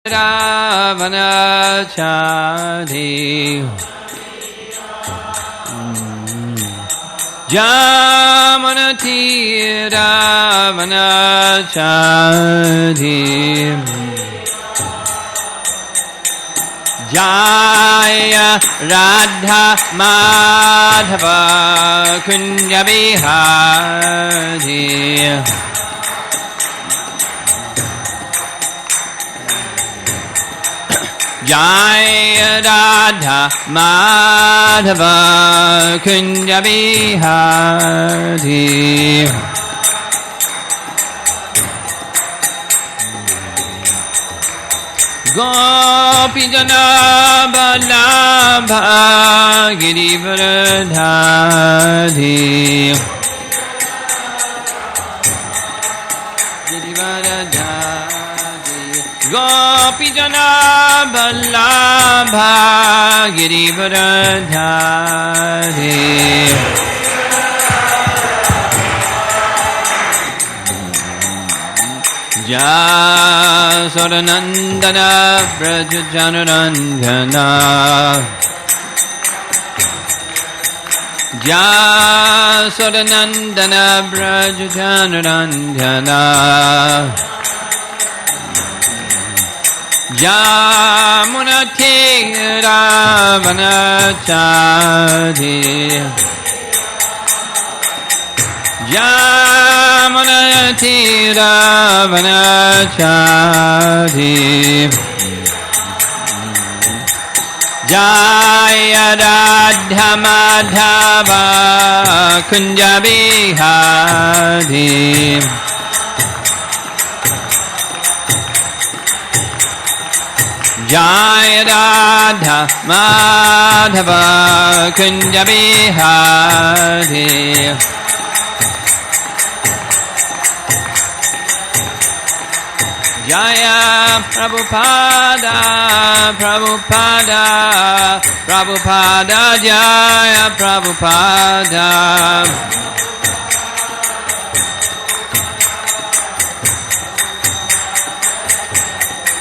Ravanachadi Jamanati Ravanachadi Jaya Radha Madhava Kunja Bihari Jaya Radha Madhava Kunja Bihari Gopi Jana Balabha Girivardhari Gopi Jana Balabha Girivardhari Jasodanandana Brajajanarangana Jasodanandana Brajajanarangana Jamunati Ravanachadi Jamunati Ravanachadi Jaya Radha Madhava Kunja Bihari Jaya Radha Madhava Kunja Bihari Jaya Prabhupada Prabhupada Prabhupada Jaya Prabhupada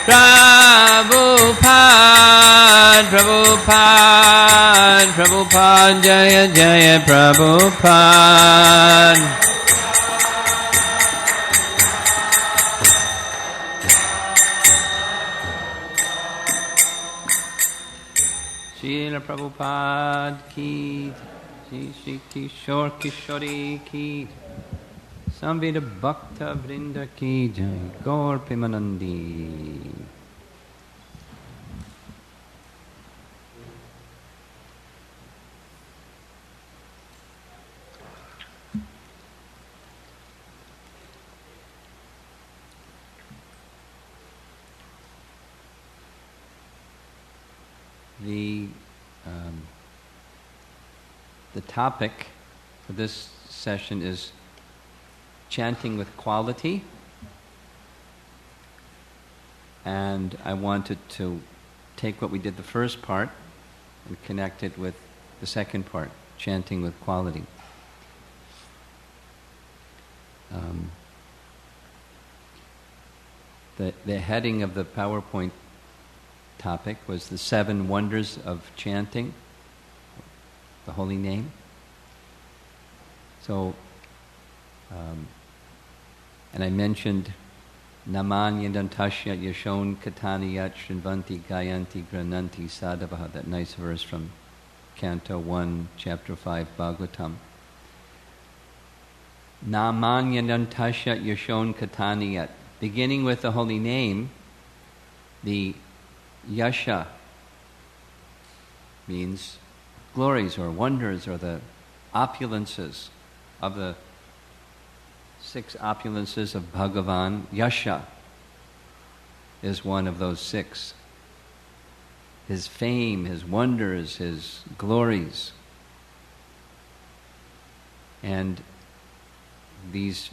Prabhupada Prabhupada Prabhupada Jaya Jaya Prabhupada Srila Prabhupada ki, Shri Kishore Kishori ki, Samveda Bhakta Vrinda ki jai, Gaur Premanandi. The topic for this session is chanting with quality, and I wanted to take what we did the first part and connect it with the second part, chanting with quality. The heading of the PowerPoint topic was the 7 wonders of chanting the holy name. So, and I mentioned Namanya Dantasya Yashon Kataniyat Shrinvanti Gayanti Grananti Sadavaha, that nice verse from Canto 1, Chapter 5, Bhagavatam. Namanya Dantasya Yashon Kataniyat. Beginning with the holy name, the Yasha means glories or wonders or the opulences of the 6 opulences of Bhagavan. Yasha is one of those 6. His fame, his wonders, his glories. And these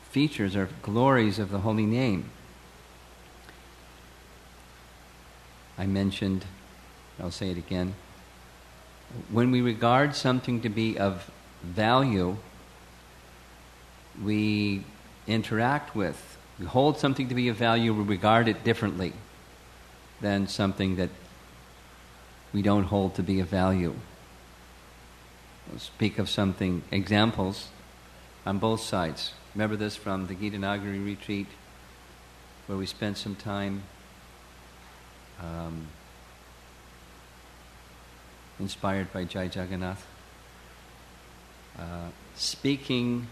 features are glories of the holy name. I mentioned, I'll say it again, when we regard something to be of value, we interact with, we hold something to be of value, we regard it differently. than something that we don't hold to be of value. We'll speak of something, examples on both sides. Remember this from the Gita Nagari retreat, where we spent some time inspired by Jai Jagannath, speaking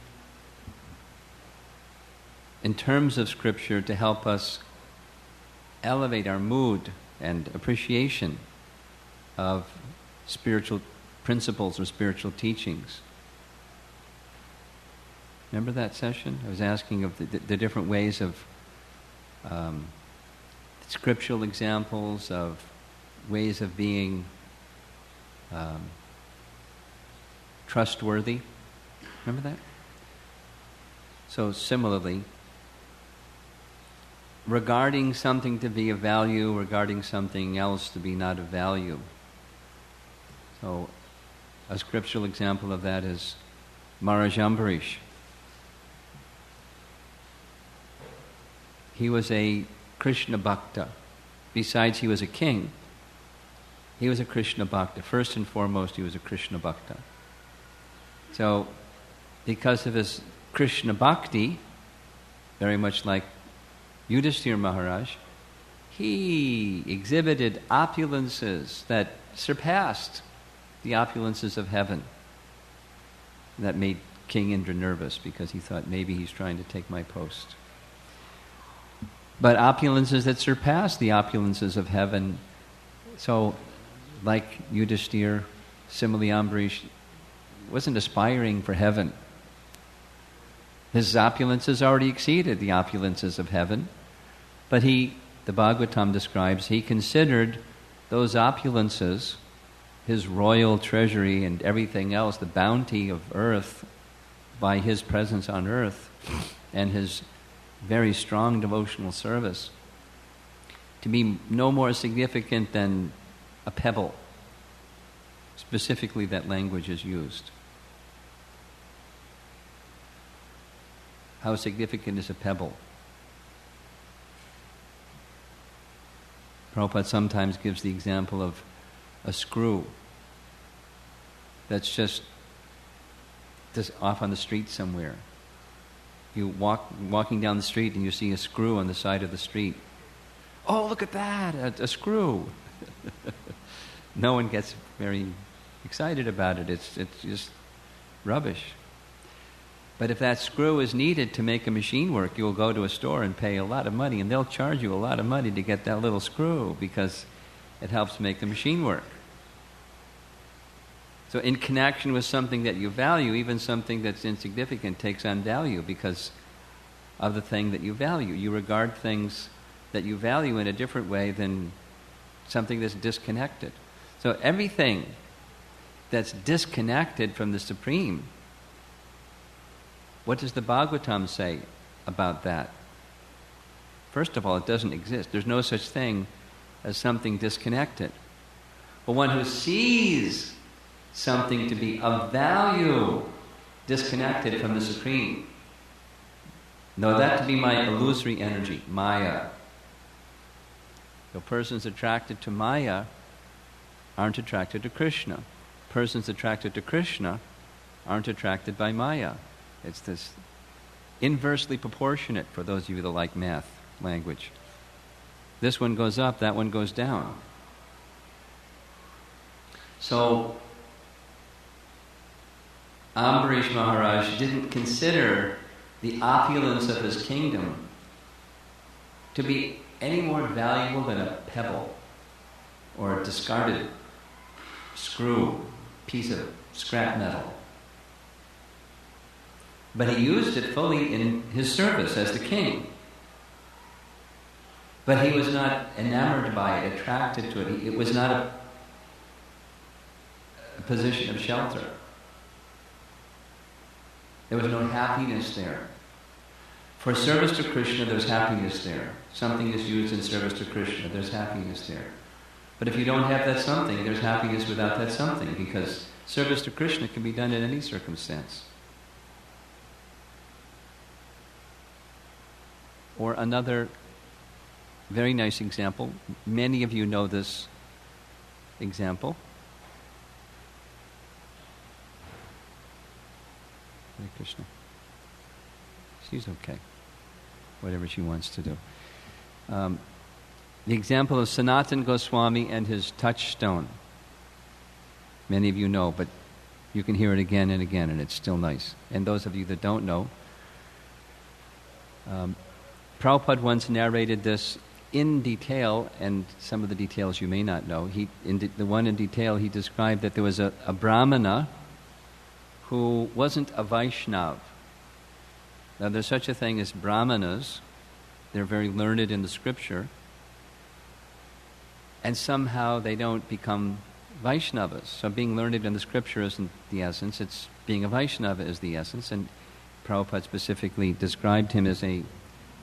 in terms of Scripture to help us elevate our mood and appreciation of spiritual principles or spiritual teachings. Remember that session? I was asking of the different ways of scriptural examples, of ways of being trustworthy. Remember that? So similarly, regarding something to be of value, regarding something else to be not of value. So a scriptural example of that is Maharaj Ambarish. He was a Krishna Bhakta. Besides he was a king, he was a Krishna Bhakta. First and foremost, he was a Krishna Bhakta. So, because of his Krishna Bhakti, very much like Yudhishthira Maharaj, he exhibited opulences that surpassed the opulences of heaven. That made King Indra nervous because he thought maybe he's trying to take my post. But opulences that surpassed the opulences of heaven. So, like Yudhishthira, similarly Ambarish wasn't aspiring for heaven. His opulences already exceeded the opulences of heaven. But the Bhagavatam describes, he considered those opulences, his royal treasury and everything else, the bounty of earth by his presence on earth and his very strong devotional service, to be no more significant than a pebble. Specifically, that language is used. How significant is a pebble? Prabhupada sometimes gives the example of a screw that's just off on the street somewhere. You walking down the street and you see a screw on the side of the street. Oh, look at that, a screw. No one gets very excited about it. It's just rubbish. But if that screw is needed to make a machine work, you'll go to a store and pay a lot of money, and they'll charge you a lot of money to get that little screw because it helps make the machine work. So in connection with something that you value, even something that's insignificant takes on value because of the thing that you value. You regard things that you value in a different way than something that's disconnected. So everything that's disconnected from the Supreme, what does the Bhagavatam say about that? First of all, it doesn't exist. There's no such thing as something disconnected. But one who sees something to be of value disconnected from the Supreme, know that to be my illusory energy, Maya. So persons attracted to Maya aren't attracted to Krishna. Persons attracted to Krishna aren't attracted by Maya. It's this inversely proportionate, for those of you that like math language. This one goes up, that one goes down. So Ambarish Maharaj didn't consider the opulence of his kingdom to be any more valuable than a pebble or a discarded screw, piece of scrap metal. But he used it fully in his service as the king. But he was not enamored by it, attracted to it. It was not a position of shelter. There was no happiness there. For service to Krishna, there's happiness there. Something is used in service to Krishna, there's happiness there. But if you don't have that something, there's happiness without that something, because service to Krishna can be done in any circumstance. Or another very nice example. Many of you know this example. Hare Krishna. She's okay. Whatever she wants to do. The example of Sanatana Goswami and his touchstone. Many of you know, but you can hear it again and again, and it's still nice. And those of you that don't know, Prabhupada once narrated this in detail, and some of the details you may not know. The one in detail, he described that there was a Brahmana who wasn't a Vaishnav. Now, there's such a thing as Brahmanas. They're very learned in the scripture. And somehow they don't become Vaishnavas. So being learned in the scripture isn't the essence. It's being a Vaishnava is the essence. And Prabhupada specifically described him as a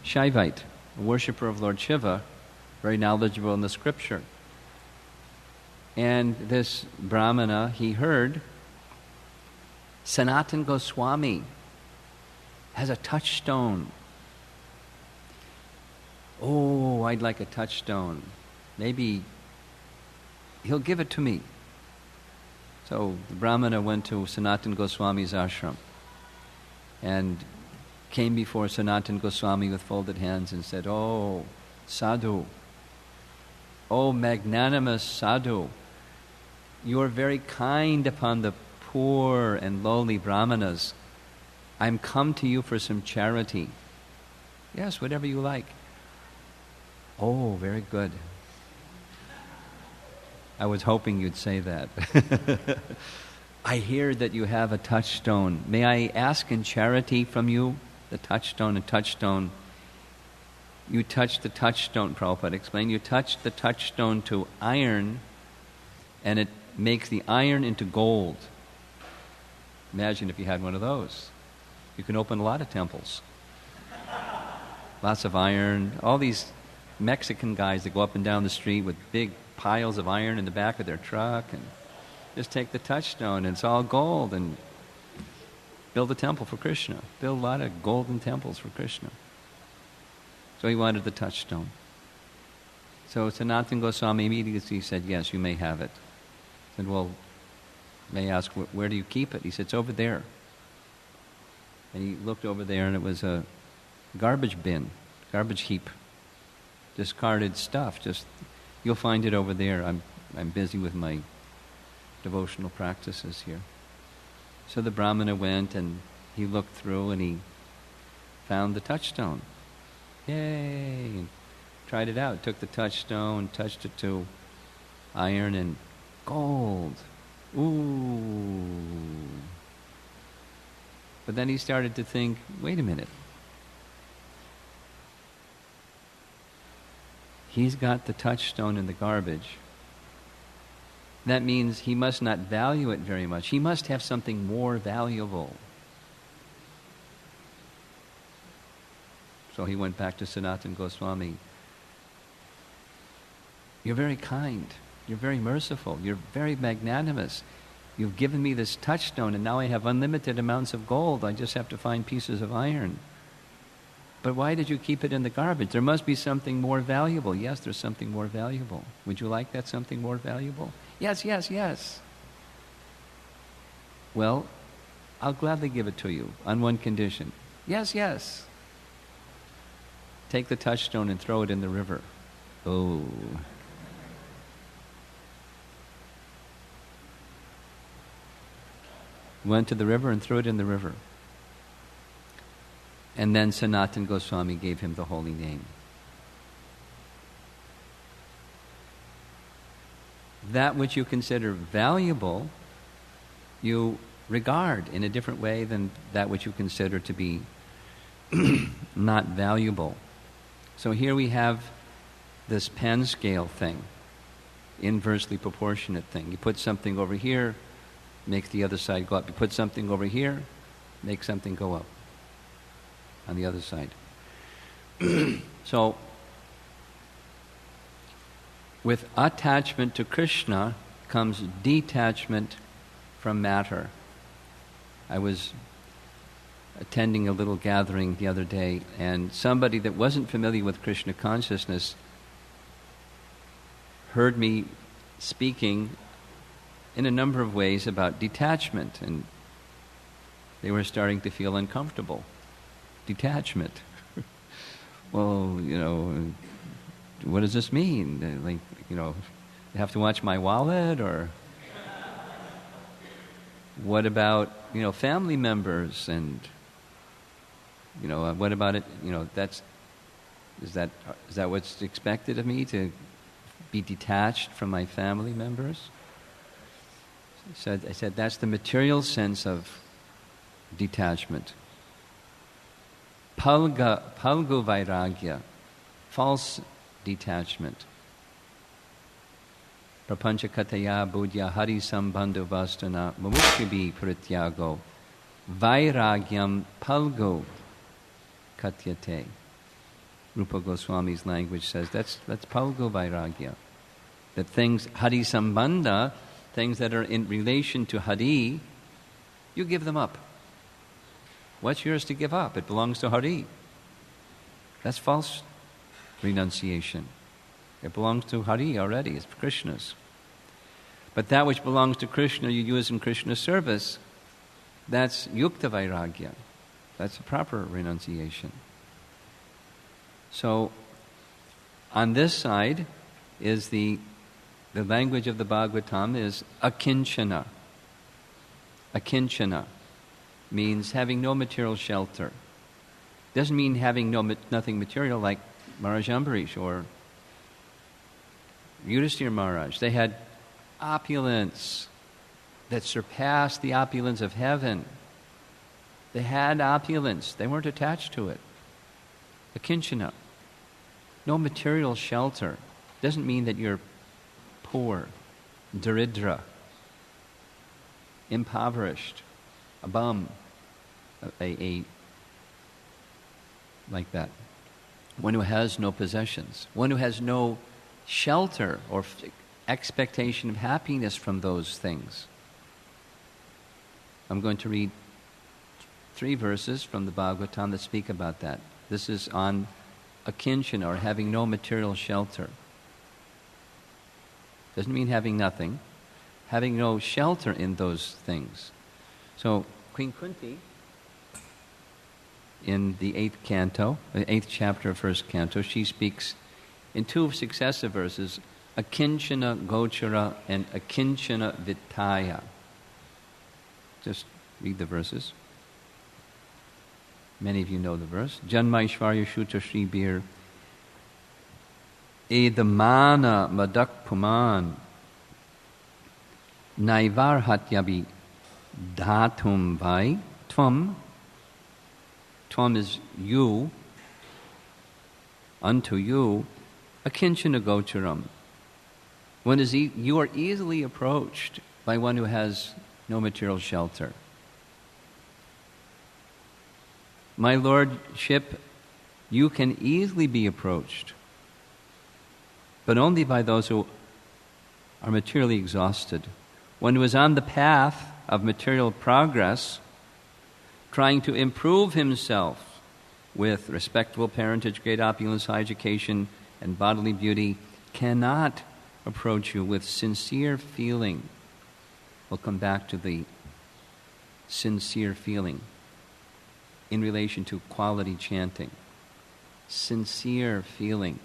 Shaivite, a worshipper of Lord Shiva, very knowledgeable in the scripture. And this Brahmana, he heard Sanatana Goswami has a touchstone. Oh, I'd like a touchstone. Maybe he'll give it to me. So the Brahmana went to Sanatana Goswami's ashram and came before Sanatana Goswami with folded hands and said, "Oh, sadhu, oh magnanimous sadhu, you are very kind upon the poor and lowly brahmanas. I'm come to you for some charity." "Yes, whatever you like." "Oh, very good. I was hoping you'd say that." "I hear that you have a touchstone. May I ask in charity from you?" The touchstone, you touch the touchstone, Prabhupada explained, you touch the touchstone to iron and it makes the iron into gold. Imagine if you had one of those. You can open a lot of temples. Lots of iron. All these Mexican guys that go up and down the street with big piles of iron in the back of their truck and just take the touchstone and it's all gold and build a temple for Krishna. Build a lot of golden temples for Krishna. So he wanted the touchstone. So Sanatana Goswami immediately said, "Yes, you may have it." I said, "Well, may I ask, where do you keep it?" He said, "It's over there." And he looked over there and it was a garbage bin, garbage heap, discarded stuff. Just, you'll find it over there. I'm busy with my devotional practices here. So the Brahmana went and he looked through and he found the touchstone. Yay! And tried it out. Took the touchstone, touched it to iron and gold. Ooh! But then he started to think, wait a minute. He's got the touchstone in the garbage. That means he must not value it very much. He must have something more valuable. So he went back to Sanatana Goswami. "You're very kind. You're very merciful. You're very magnanimous. You've given me this touchstone and now I have unlimited amounts of gold. I just have to find pieces of iron. But why did you keep it in the garbage? There must be something more valuable." "Yes, there's something more valuable." "Would you like that something more valuable?" "Yes, yes, yes." "Well, I'll gladly give it to you on one condition." "Yes, yes." "Take the touchstone and throw it in the river." Oh. Went to the river and threw it in the river. And then Sanatana Goswami gave him the holy name. That which you consider valuable, you regard in a different way than that which you consider to be not valuable. So here we have this pen scale thing, inversely proportionate thing. You put something over here, make the other side go up. You put something over here, make something go up on the other side. So, with attachment to Krishna comes detachment from matter. I was attending a little gathering the other day, and somebody that wasn't familiar with Krishna consciousness heard me speaking in a number of ways about detachment, and they were starting to feel uncomfortable. Detachment. Well, what does this mean? Like, I have to watch my wallet, or what about, family members, and, what about it? Is that what's expected of me, to be detached from my family members? I said that's the material sense of detachment. Palgu vairagya, false detachment. Prapancha kataya budhya hari sambandho vastana mumukshibhi prityago vairagyam palgu katyate. Rupa Goswami's language says that's palgu vairagya. That things, hari sambandha, things that are in relation to Hari, you give them up. What's yours to give up? It belongs to Hari. That's false renunciation. It belongs to Hari already. It's Krishna's. But that which belongs to Krishna, you use in Krishna's service, that's yukta vairagya. That's a proper renunciation. So, on this side is the language of the Bhagavatam is akinchana. Akinchana means having no material shelter. Doesn't mean having nothing material like Maharaj Ambarish or Yudhisthira Maharaj. They had opulence that surpassed the opulence of heaven. They had opulence. They weren't attached to it. Akinchana. No material shelter. Doesn't mean that you're poor, daridra, impoverished, a bum, a like that. One who has no possessions, one who has no shelter or expectation of happiness from those things. I'm going to read 3 verses from the Bhagavatam that speak about that. This is on akinchana, or having no material shelter. Doesn't mean having nothing. Having no shelter in those things. So, Queen Kunti, in the 8th canto, the 8th chapter of 1st canto, she speaks in 2 successive verses, akinchana gochara and akinchana vitaya. Just read the verses. Many of you know the verse. Janma Ishvarya Shuta Shri Bir Edamana Madak Puman Naivar Hatyabi Dhatum Vai Tvam. Tvam is you, unto you, akinchana gocharam. You are easily approached by one who has no material shelter. My lordship, you can easily be approached, but only by those who are materially exhausted. One who is on the path of material progress, trying to improve himself with respectable parentage, great opulence, high education, and bodily beauty, cannot approach you with sincere feeling. We'll come back to the sincere feeling in relation to quality chanting. Sincere feeling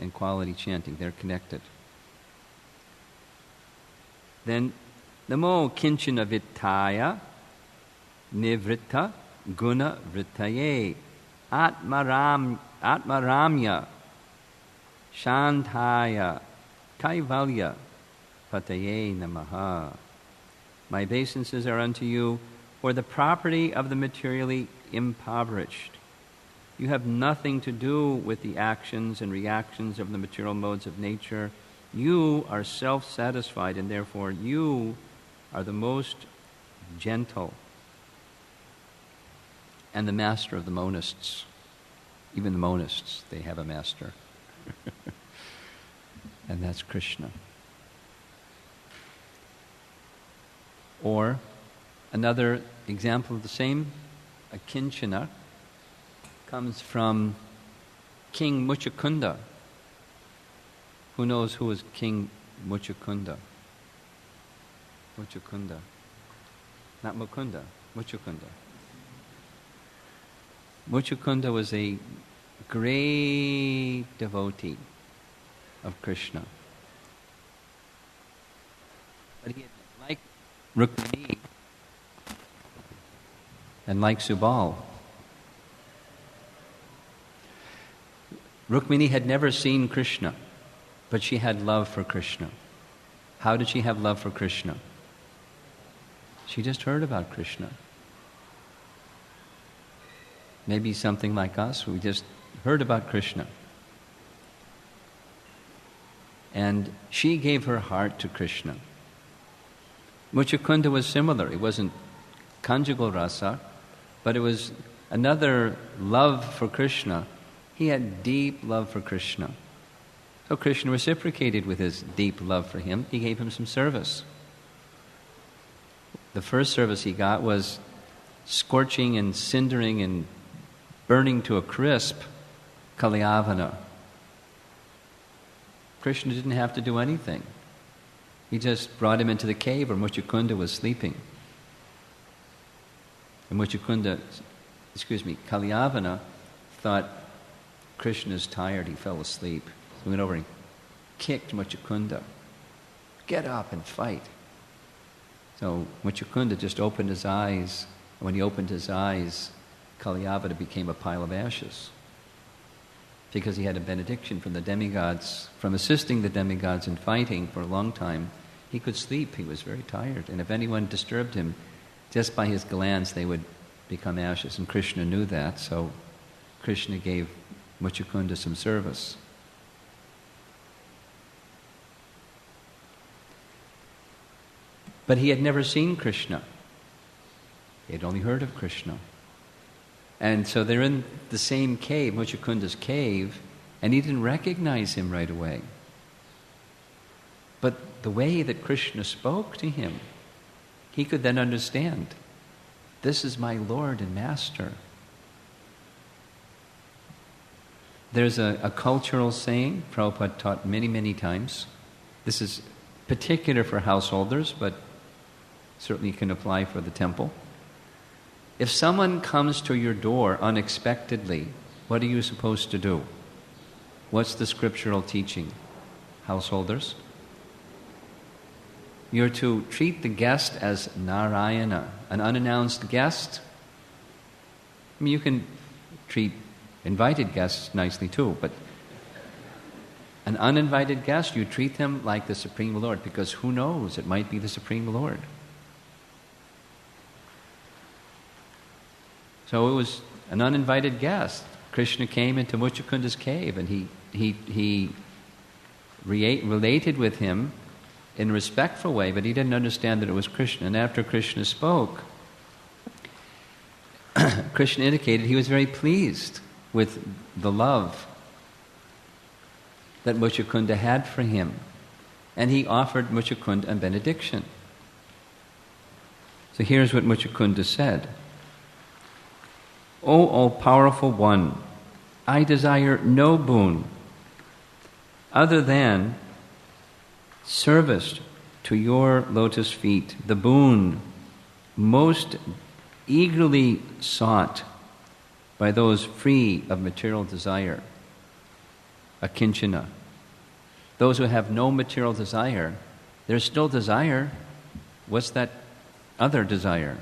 and quality chanting, they're connected. Then, namo kinchana vittaya nivritta guna vrittaye atmaramya shantaya kaivalya pataye namaha. My obeisances are unto you for the property of the materially impoverished. You have nothing to do with the actions and reactions of the material modes of nature. You are self-satisfied, and therefore you are the most gentle and the master of the monists. Even the monists, they have a master. And that's Krishna. Or another example of the same, akinchana, comes from King Muchakunda. Who knows who was King Muchukunda? Muchukunda. Not Mukunda, Muchukunda. Muchukunda was a great devotee of Krishna. But he had, like Rukmini and like Subal, Rukmini had never seen Krishna, but she had love for Krishna. How did she have love for Krishna? She just heard about Krishna. Maybe something like us, we just heard about Krishna. And she gave her heart to Krishna. Muchukunda was similar. It wasn't conjugal rasa, but it was another love for Krishna. He had deep love for Krishna. So Krishna reciprocated with his deep love for him. He gave him some service. The first service he got was scorching and cindering and burning to a crisp Kalyavana. Krishna didn't have to do anything. He just brought him into the cave where Muchukunda was sleeping. And Kalyavana thought Krishna's tired, he fell asleep. So he went over and kicked Muchukunda. Get up and fight. So Muchukunda just opened his eyes. And when he opened his eyes, Kalyavana became a pile of ashes. Because he had a benediction from the demigods, from assisting the demigods in fighting for a long time. He could sleep, he was very tired. And if anyone disturbed him, just by his glance they would become ashes. And Krishna knew that, so Krishna gave Muchukunda some service. But he had never seen Krishna. He had only heard of Krishna. And so they're in the same cave, Muchukunda's cave, and he didn't recognize him right away. But the way that Krishna spoke to him, he could then understand, this is my Lord and Master. There's a cultural saying Prabhupada taught many, many times. This is particular for householders, but certainly can apply for the temple. If someone comes to your door unexpectedly, what are you supposed to do? What's the scriptural teaching, householders? You're to treat the guest as Narayana, an unannounced guest. I mean, you can treat invited guests nicely too, but an uninvited guest, you treat them like the Supreme Lord, because who knows, it might be the Supreme Lord. So it was an uninvited guest. Krishna came into Muchukunda's cave and he related with him in a respectful way, but he didn't understand that it was Krishna. And after Krishna spoke, Krishna indicated he was very pleased with the love that Muchukunda had for him. And he offered Muchukunda a benediction. So here's what Muchukunda said. O all-powerful one, I desire no boon other than service to your lotus feet, the boon most eagerly sought by those free of material desire, akinchana. Those who have no material desire, there's still desire. What's that other desire?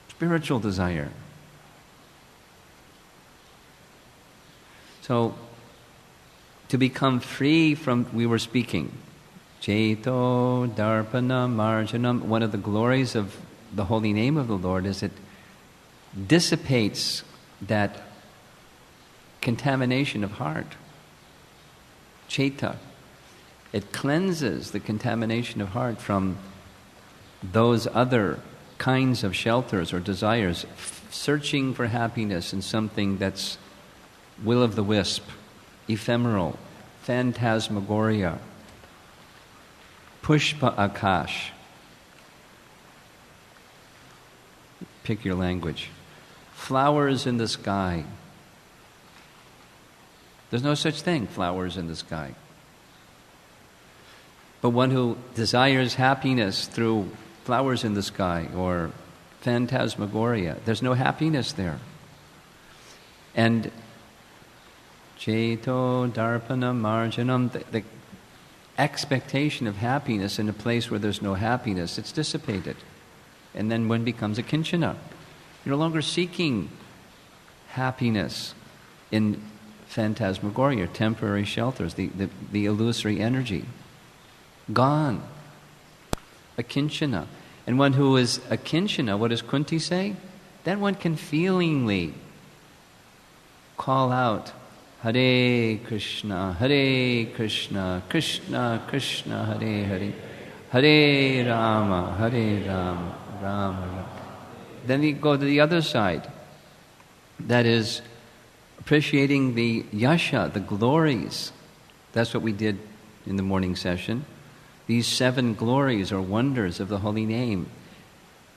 Spiritual desire. So, to become free from, we were speaking, Cheto Darpana Marjanam, one of the glories of the holy name of the Lord is it dissipates that contamination of heart. Cheta. It cleanses the contamination of heart from those other kinds of shelters or desires, searching for happiness in something that's will of the wisp, ephemeral, phantasmagoria, pushpa akash. Pick your language. Flowers in the sky. There's no such thing, flowers in the sky. But one who desires happiness through flowers in the sky or phantasmagoria, there's no happiness there. And Cheto Darpanam Marjanam, the expectation of happiness in a place where there's no happiness, it's dissipated. And then one becomes a kinchana. You're no longer seeking happiness in phantasmagoria, temporary shelters, the illusory energy. Gone. A kinchana. And one who is a kinchana, what does Kunti say? Then one can feelingly call out, Hare Krishna, Krishna Krishna, Hare Hare, Hare Rama, Rama Rama. Then you go to the other side. That is appreciating the yasha, the glories. That's what we did in the morning session. These 7 glories or wonders of the holy name.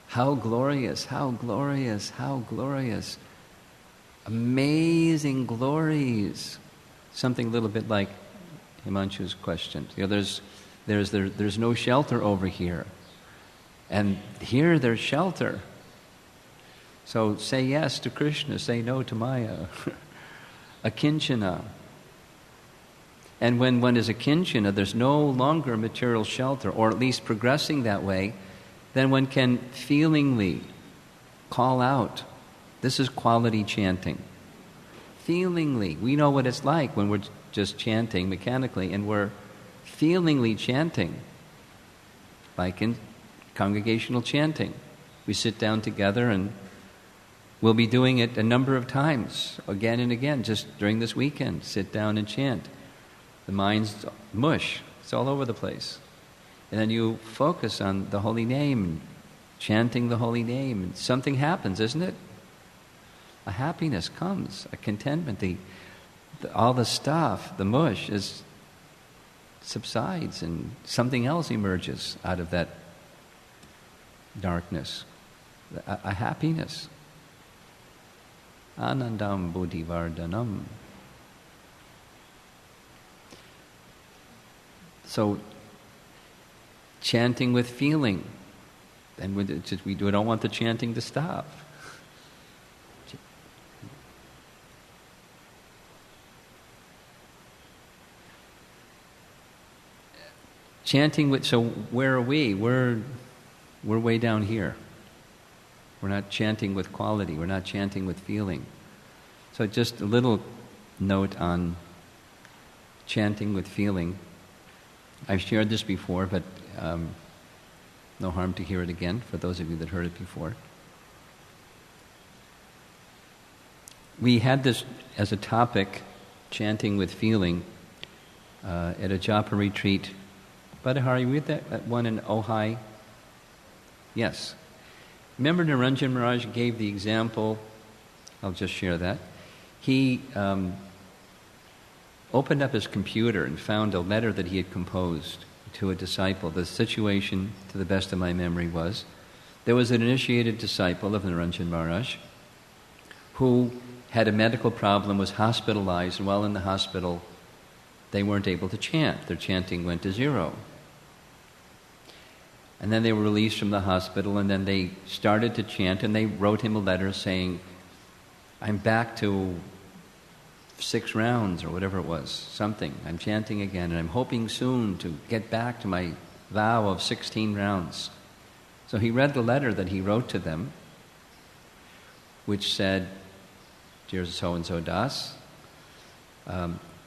How glorious, how glorious, how glorious. Amazing glories. Something a little bit like Himanshu's question. You know, there's no shelter over here. And here there's shelter. So say yes to Krishna, say no to Maya. A kinchana. And when one is a kinchana, there's no longer material shelter, or at least progressing that way, then one can feelingly call out. This is quality chanting. Feelingly. We know what it's like when we're just chanting mechanically, and we're feelingly chanting, like in congregational chanting. We sit down together and we'll be doing it a number of times, again and again, just during this weekend. Sit down and chant. The mind's mush. It's all over the place. And then you focus on the holy name, chanting the holy name, and something happens, isn't it? A happiness comes, a contentment. All the stuff, the mush, subsides, and something else emerges out of that darkness. A happiness. Anandam buddhivardhanam. So, chanting with feeling. And we don't want the chanting to stop. Chanting with, so where are we? We're way down here. We're not chanting with quality. We're not chanting with feeling. So just a little note on chanting with feeling. I've shared this before, but no harm to hear it again for those of you that heard it before. We had this as a topic, chanting with feeling, at a japa retreat. Badahari, you read that one in Ojai? Yes. Remember Niranjan Maharaj gave the example, I'll just share that. He opened up his computer and found a letter that he had composed to a disciple. The situation, to the best of my memory, was there was an initiated disciple of Niranjan Maharaj who had a medical problem, was hospitalized, and while in the hospital, they weren't able to chant. Their chanting went to 0. And then they were released from the hospital, and then they started to chant, and they wrote him a letter saying, I'm back to 6 rounds, or whatever it was, something. I'm chanting again, and I'm hoping soon to get back to my vow of 16 rounds. So he read the letter that he wrote to them, which said, Dear so-and-so Das,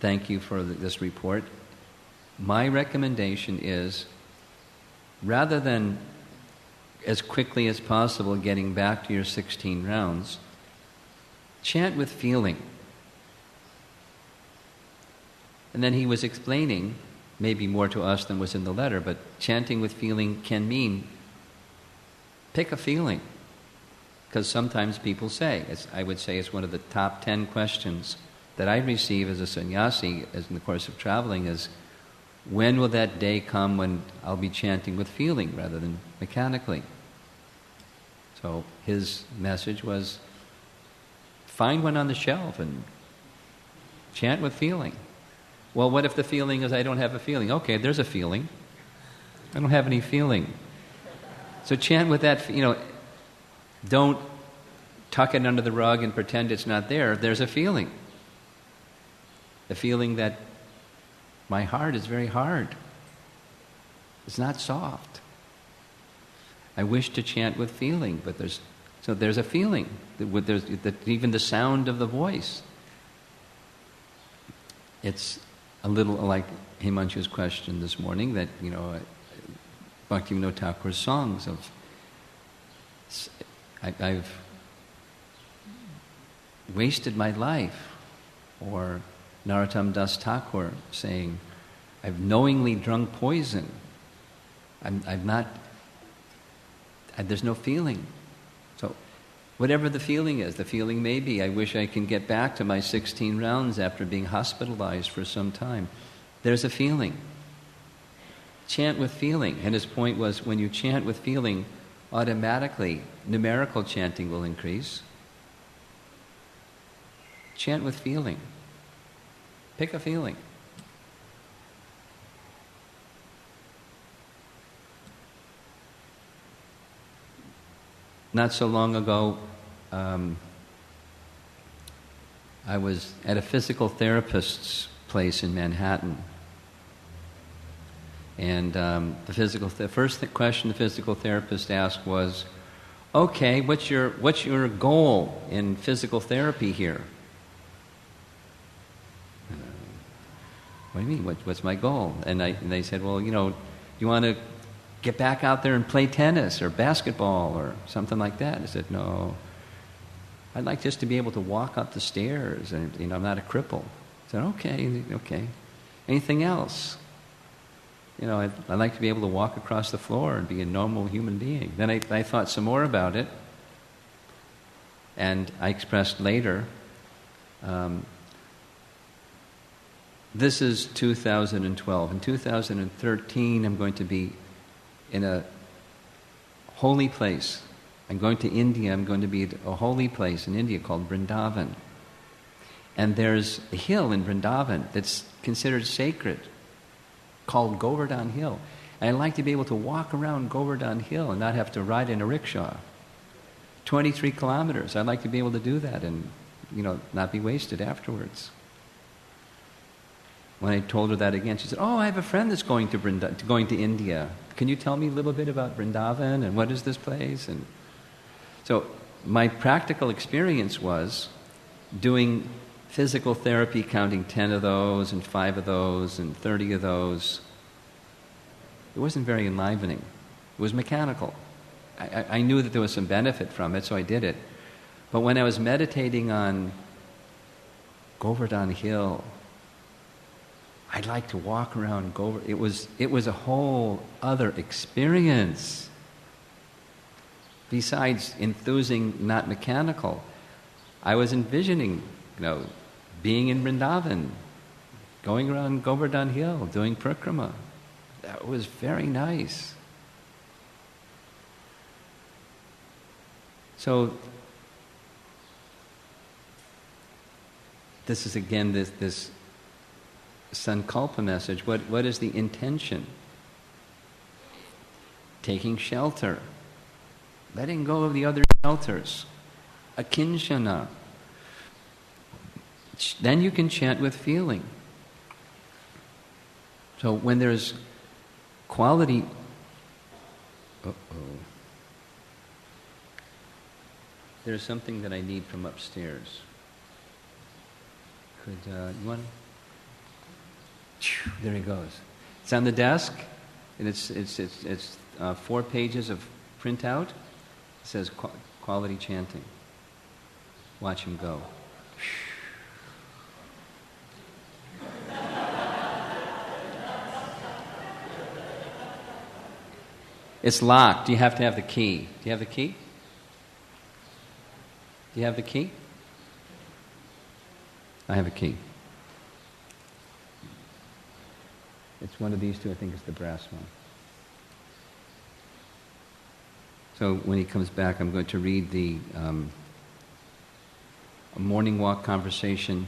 thank you for this report. My recommendation is, rather than as quickly as possible getting back to your 16 rounds, chant with feeling. And then he was explaining, maybe more to us than was in the letter, but chanting with feeling can mean pick a feeling. Because sometimes people say, I would say it's one of the top 10 questions that I receive as a sannyasi as in the course of traveling is, when will that day come when I'll be chanting with feeling rather than mechanically? So his message was, find one on the shelf and Chant with feeling. Well, what if the feeling is I don't have a feeling? Okay, there's a feeling. I don't have any feeling. So chant with that, don't tuck it under the rug and pretend it's not there. There's a feeling. The feeling that my heart is very hard. It's not soft. I wish to chant with feeling, but there's a feeling. Even the sound of the voice. It's a little like Himanshu's question this morning that, Bhaktivinoda Thakur's songs of, I've wasted my life, or Narottam Das Thakur saying, I've knowingly drunk poison. There's no feeling. So whatever the feeling is, the feeling may be, I wish I can get back to my 16 rounds after being hospitalized for some time. There's a feeling. Chant with feeling. And his point was, when you chant with feeling, automatically numerical chanting will increase. Chant with feeling. Pick a feeling. Not so long ago, I was at a physical therapist's place in Manhattan. And the first question the physical therapist asked was, okay, what's your goal in physical therapy here? What do you mean? What's my goal? And they said, well, you want to get back out there and play tennis or basketball or something like that. I said, no. I'd like just to be able to walk up the stairs, and I'm not a cripple. I said, okay. Anything else? I'd like to be able to walk across the floor and be a normal human being. Then I thought some more about it, and I expressed later, this is 2012. In 2013, I'm going to be in a holy place. I'm going to India. I'm going to be at a holy place in India called Vrindavan. And there's a hill in Vrindavan that's considered sacred, called Govardhan Hill. And I'd like to be able to walk around Govardhan Hill and not have to ride in a rickshaw. 23 kilometers. I'd like to be able to do that and, not be wasted afterwards. When I told her that again, she said, I have a friend that's going to India. Can you tell me a little bit about Vrindavan and what is this place? And so my practical experience was doing physical therapy, counting 10 of those and 5 of those and 30 of those. It wasn't very enlivening. It was mechanical. I knew that there was some benefit from it, so I did it. But when I was meditating on Govardhan Hill, I'd like to walk around Govardhan. It was a whole other experience. Besides enthusing, not mechanical, I was envisioning, being in Vrindavan, going around Govardhan Hill, doing parikrama. That was very nice. So, this is again this sankalpa message. What is the intention? Taking shelter. Letting go of the other shelters. Akinshana. Then you can chant with feeling. So when there's quality... There's something that I need from upstairs. You want to... There he goes. It's on the desk, and it's 4 pages of printout. It says quality chanting. Watch him go. It's locked. You have to have the key. Do you have the key? Do you have the key? I have a key. It's one of these two. I think it's the brass one. So when he comes back, I'm going to read the morning walk conversation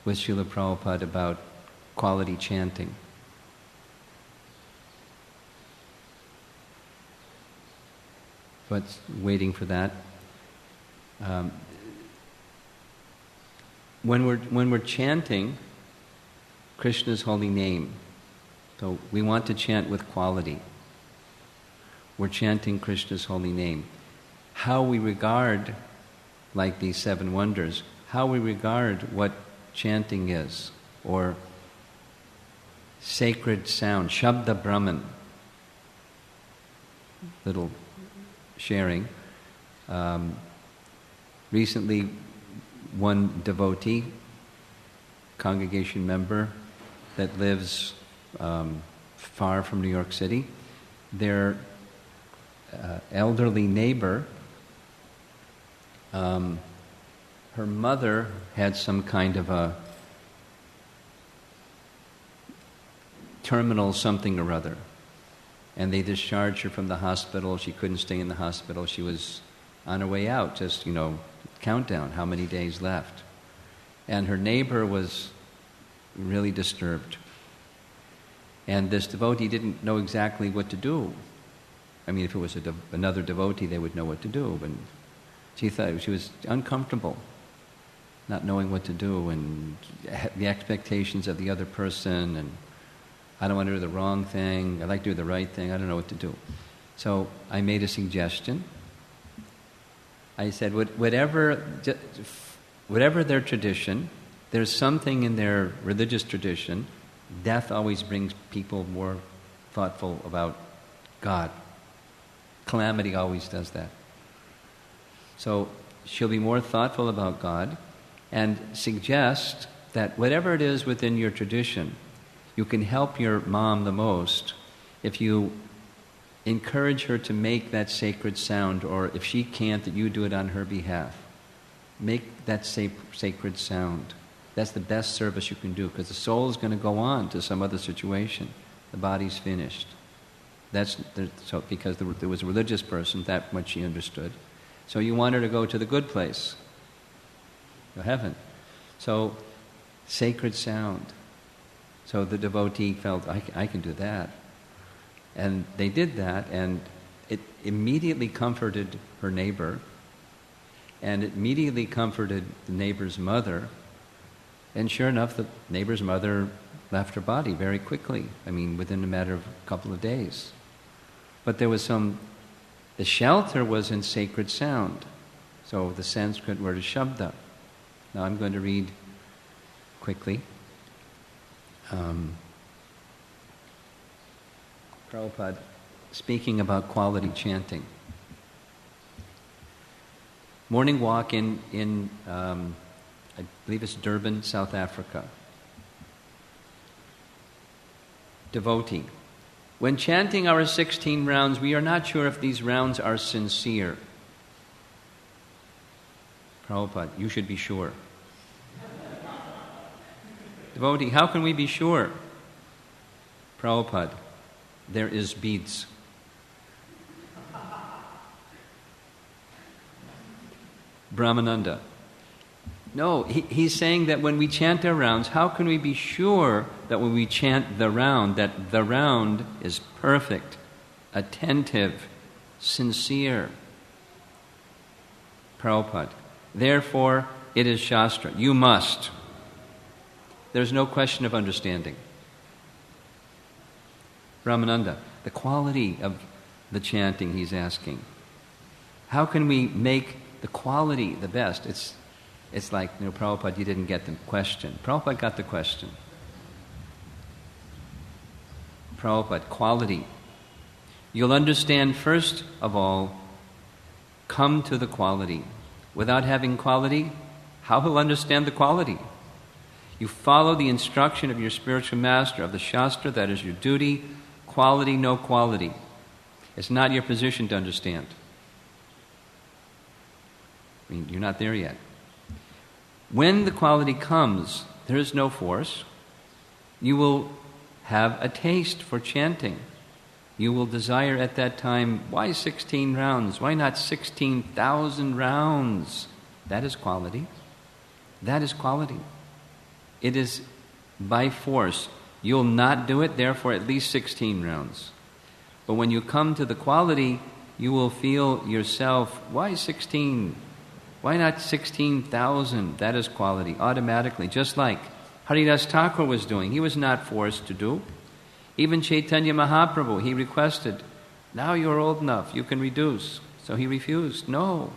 with Srila Prabhupada about quality chanting. But waiting for that. When we're chanting Krishna's holy name, so we want to chant with quality. We're chanting Krishna's holy name. How we regard, like these 7 wonders, how we regard what chanting is, or sacred sound, Shabda Brahman. Little sharing. Recently, one devotee, congregation member that lives far from New York City, their elderly neighbor, her mother had some kind of a terminal something or other, and they discharged her from the hospital. She couldn't stay in the hospital. She was on her way out, just, countdown, how many days left. And her neighbor was really disturbed. And this devotee didn't know exactly what to do. I mean, if it was another devotee, they would know what to do. But she thought she was uncomfortable, not knowing what to do, and the expectations of the other person, and I don't want to do the wrong thing, I like to do the right thing, I don't know what to do. So I made a suggestion. I said, whatever their tradition, there's something in their religious tradition, death always brings people more thoughtful about God. Calamity always does that. So she'll be more thoughtful about God and suggest that whatever it is within your tradition, you can help your mom the most if you encourage her to make that sacred sound, or if she can't, that you do it on her behalf. Make that sacred sound. That's the best service you can do, because the soul is going to go on to some other situation. The body's finished. Because there was a religious person, that much she understood. So you want her to go to the good place, to heaven. So, sacred sound. So the devotee felt, I can do that. And they did that, and it immediately comforted her neighbor, and it immediately comforted the neighbor's mother. And sure enough, the neighbor's mother left her body very quickly. I mean, within a matter of a couple of days. But there was the shelter was in sacred sound. So the Sanskrit word is shabda. Now I'm going to read quickly. Prabhupada speaking about quality chanting. Morning walk in I believe it's Durban, South Africa. Devotee. When chanting our 16 rounds, we are not sure if these rounds are sincere. Prabhupada, you should be sure. Devotee, how can we be sure? Prabhupada, there is beads. Brahmananda, no, he's saying that when we chant our rounds, how can we be sure that when we chant the round, that the round is perfect, attentive, sincere? Prabhupada, therefore it is Shastra. You must. There's no question of understanding. Ramananda, the quality of the chanting he's asking. How can we make the quality the best? It's like, Prabhupada, you didn't get the question. Prabhupada got the question. Prabhupada, quality. You'll understand first of all, come to the quality. Without having quality, how will understand the quality? You follow the instruction of your spiritual master, of the Shastra, that is your duty. Quality, no quality. It's not your position to understand. I mean, you're not there yet. When the quality comes, there is no force. You will have a taste for chanting. You will desire at that time, why 16 rounds? Why not 16,000 rounds? That is quality. That is quality. It is by force. You'll not do it, therefore at least 16 rounds. But when you come to the quality, you will feel yourself, why 16? Why not 16,000? That is quality, automatically, just like Haridas Thakur was doing. He was not forced to do. Even Chaitanya Mahaprabhu, he requested, now you're old enough, you can reduce. So he refused. No,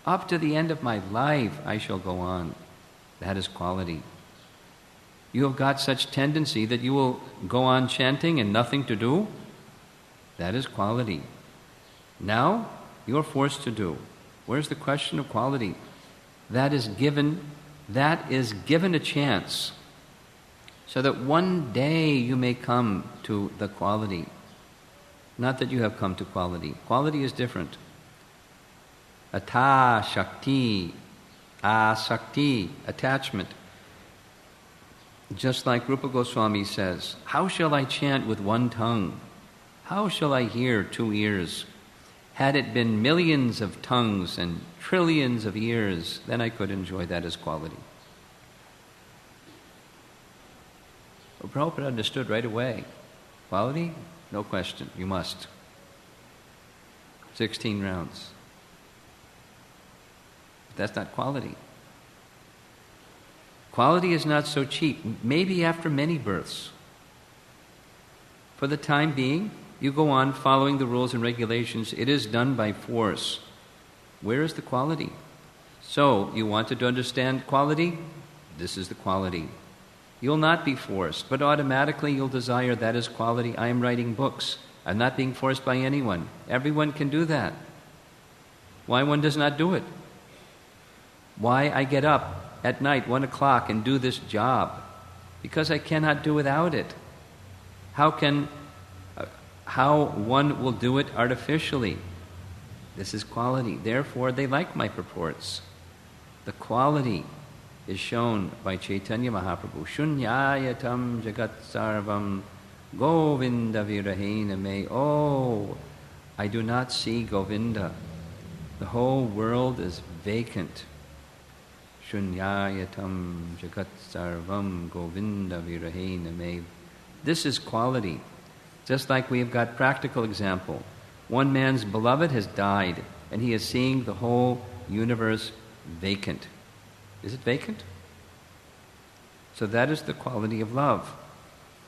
up to the end of my life I shall go on. That is quality. You have got such tendency that you will go on chanting and nothing to do. That is quality. Now you're forced to do. Where's the question of quality? That is given a chance, so that one day you may come to the quality. Not that you have come to quality. Quality is different. Ata Shakti, Asakti, attachment. Just like Rupa Goswami says, how shall I chant with one tongue? How shall I hear 2 ears? Had it been millions of tongues and trillions of ears, then I could enjoy that as quality. Well, Prabhupada understood right away. Quality? No question, you must. 16 rounds. That's not quality. Quality is not so cheap, maybe after many births. For the time being, you go on following the rules and regulations. It is done by force. Where is the quality? So, you wanted to understand quality? This is the quality. You'll not be forced, but automatically you'll desire that is quality. I am writing books. I'm not being forced by anyone. Everyone can do that. Why one does not do it? Why I get up at night, 1 o'clock, and do this job? Because I cannot do without it. How one will do it artificially? This is quality. Therefore, they like my purports. The quality is shown by Chaitanya Mahaprabhu. Shunyayatam jagat sarvam Govinda virahena me. Oh, I do not see Govinda. The whole world is vacant. Shunyayatam jagat sarvam Govinda virahena me. This is quality. Just like we have got practical example. One man's beloved has died, and he is seeing the whole universe vacant. Is it vacant? So that is the quality of love.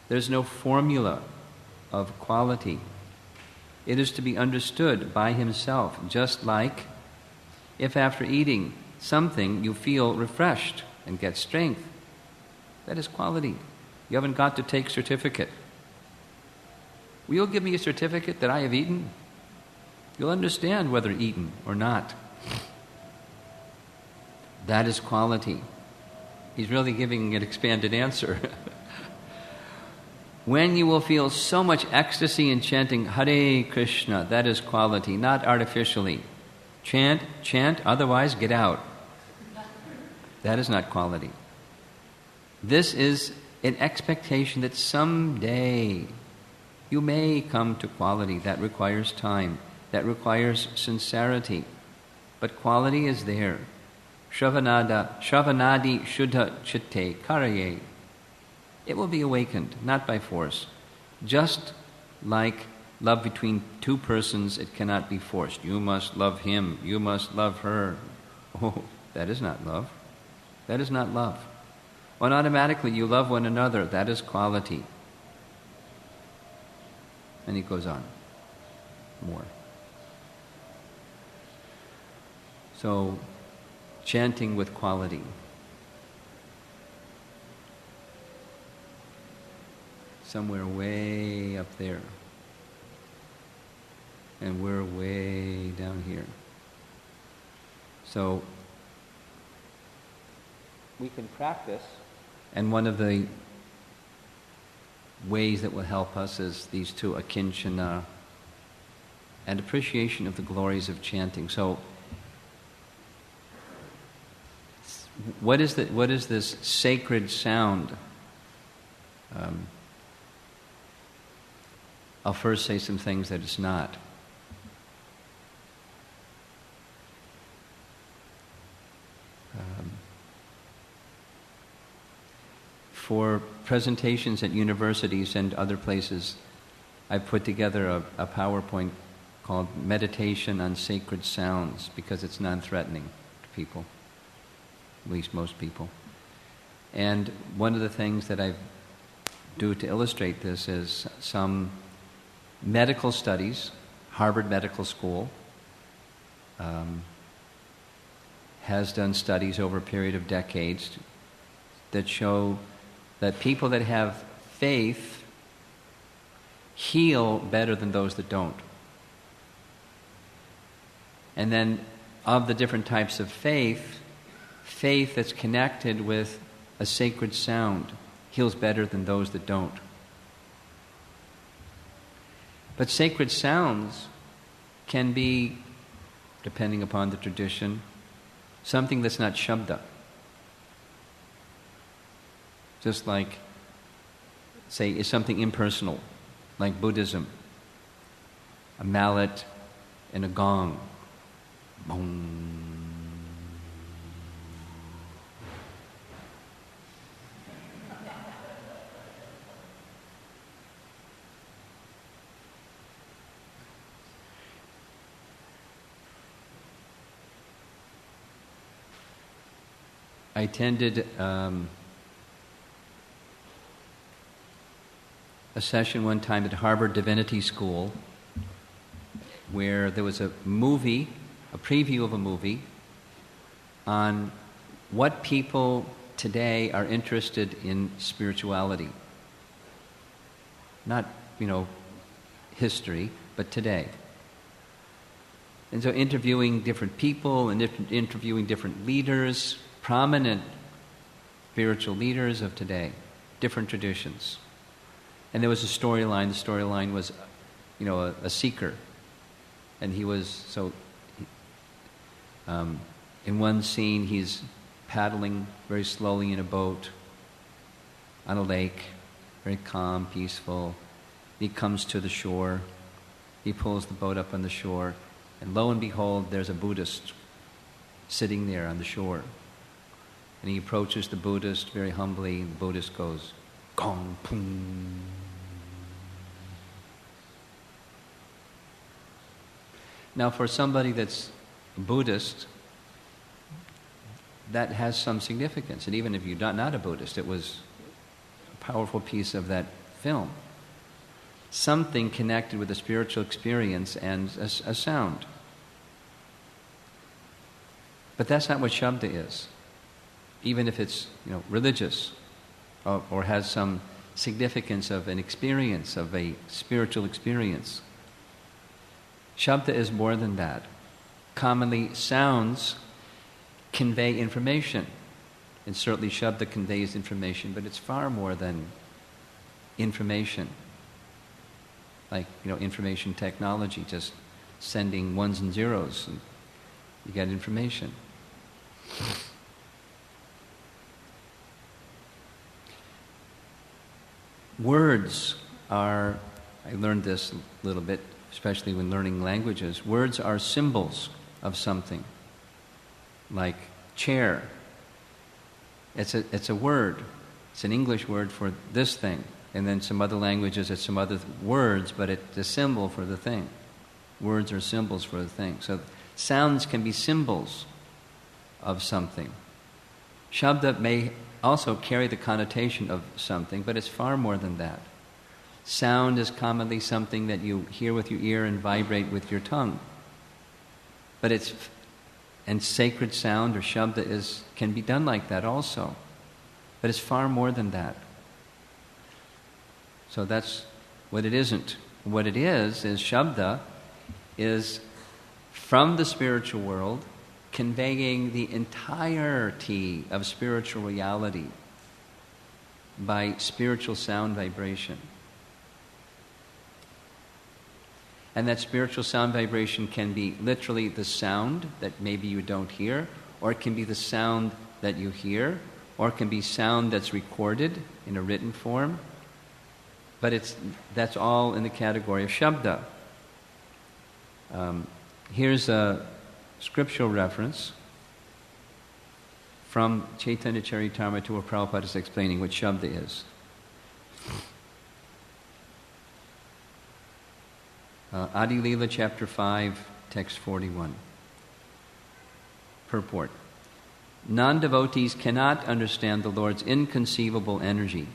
There's no formula of quality. It is to be understood by himself, just like if after eating something you feel refreshed and get strength. That is quality. You haven't got to take certificate. Will you give me a certificate that I have eaten? You'll understand whether eaten or not. That is quality. He's really giving an expanded answer. When you will feel so much ecstasy in chanting Hare Krishna, that is quality, not artificially. Chant, otherwise get out. That is not quality. This is an expectation that someday you may come to quality. That requires time. That requires sincerity. But quality is there. Shravanadi Shuddha Chitte Karaye. It will be awakened, not by force. Just like love between two persons, it cannot be forced. You must love him, you must love her. Oh, that is not love. That is not love. When automatically you love one another, that is quality. And he goes on. More. So, chanting with quality. Somewhere way up there. And we're way down here. So, we can practice, and one of the ways that will help us is these two, akinchana and appreciation of the glories of chanting. So, what is this sacred sound? I'll first say some things that it's not. for presentations at universities and other places, I've put together a PowerPoint called Meditation on Sacred Sounds, because it's non-threatening to people, at least most people. And one of the things that I do to illustrate this is some medical studies. Harvard Medical School has done studies over a period of decades that show that people that have faith heal better than those that don't. And then of the different types of faith that's connected with a sacred sound heals better than those that don't. But sacred sounds can be, depending upon the tradition, something that's not shabda. Just like, say, is something impersonal, like Buddhism. A mallet and a gong. Boom. I attended a session one time at Harvard Divinity School where there was a movie, a preview of a movie, on what people today are interested in spirituality. Not, history, but today. And so interviewing different people and interviewing different leaders, prominent spiritual leaders of today, different traditions. And there was a storyline. The storyline was, a seeker. And he was, in one scene, he's paddling very slowly in a boat on a lake, very calm, peaceful. He comes to the shore. He pulls the boat up on the shore. And lo and behold, there's a Buddhist sitting there on the shore. And he approaches the Buddhist very humbly, and the Buddhist goes, gong, pung. Now, for somebody that's a Buddhist, that has some significance. And even if you're not a Buddhist, it was a powerful piece of that film. Something connected with a spiritual experience and a sound. But that's not what Shabda is. Even if it's, religious or has some significance of an experience, of a spiritual experience. Shabda is more than that. Commonly, sounds convey information. And certainly Shabda conveys information, but it's far more than information. Like, information technology, just sending ones and zeros, and you get information. Words are, I learned this a little bit, especially when learning languages, words are symbols of something. Like chair. It's a word. It's an English word for this thing. And then some other languages, it's some other words, but it's a symbol for the thing. Words are symbols for the thing. So sounds can be symbols of something. Shabda may also carry the connotation of something, but it's far more than that. Sound is commonly something that you hear with your ear and vibrate with your tongue. But and sacred sound or Shabda can be done like that also. But it's far more than that. So that's what it isn't. What it is Shabda is from the spiritual world, conveying the entirety of spiritual reality by spiritual sound vibration. And that spiritual sound vibration can be literally the sound that maybe you don't hear, or it can be the sound that you hear, or it can be sound that's recorded in a written form. But that's all in the category of Shabda. Here's a scriptural reference from Chaitanya Charitamrita, where Prabhupada is explaining what Shabda is. Adi Leela, chapter 5, text 41. Purport. Non-devotees cannot understand the Lord's inconceivable energy,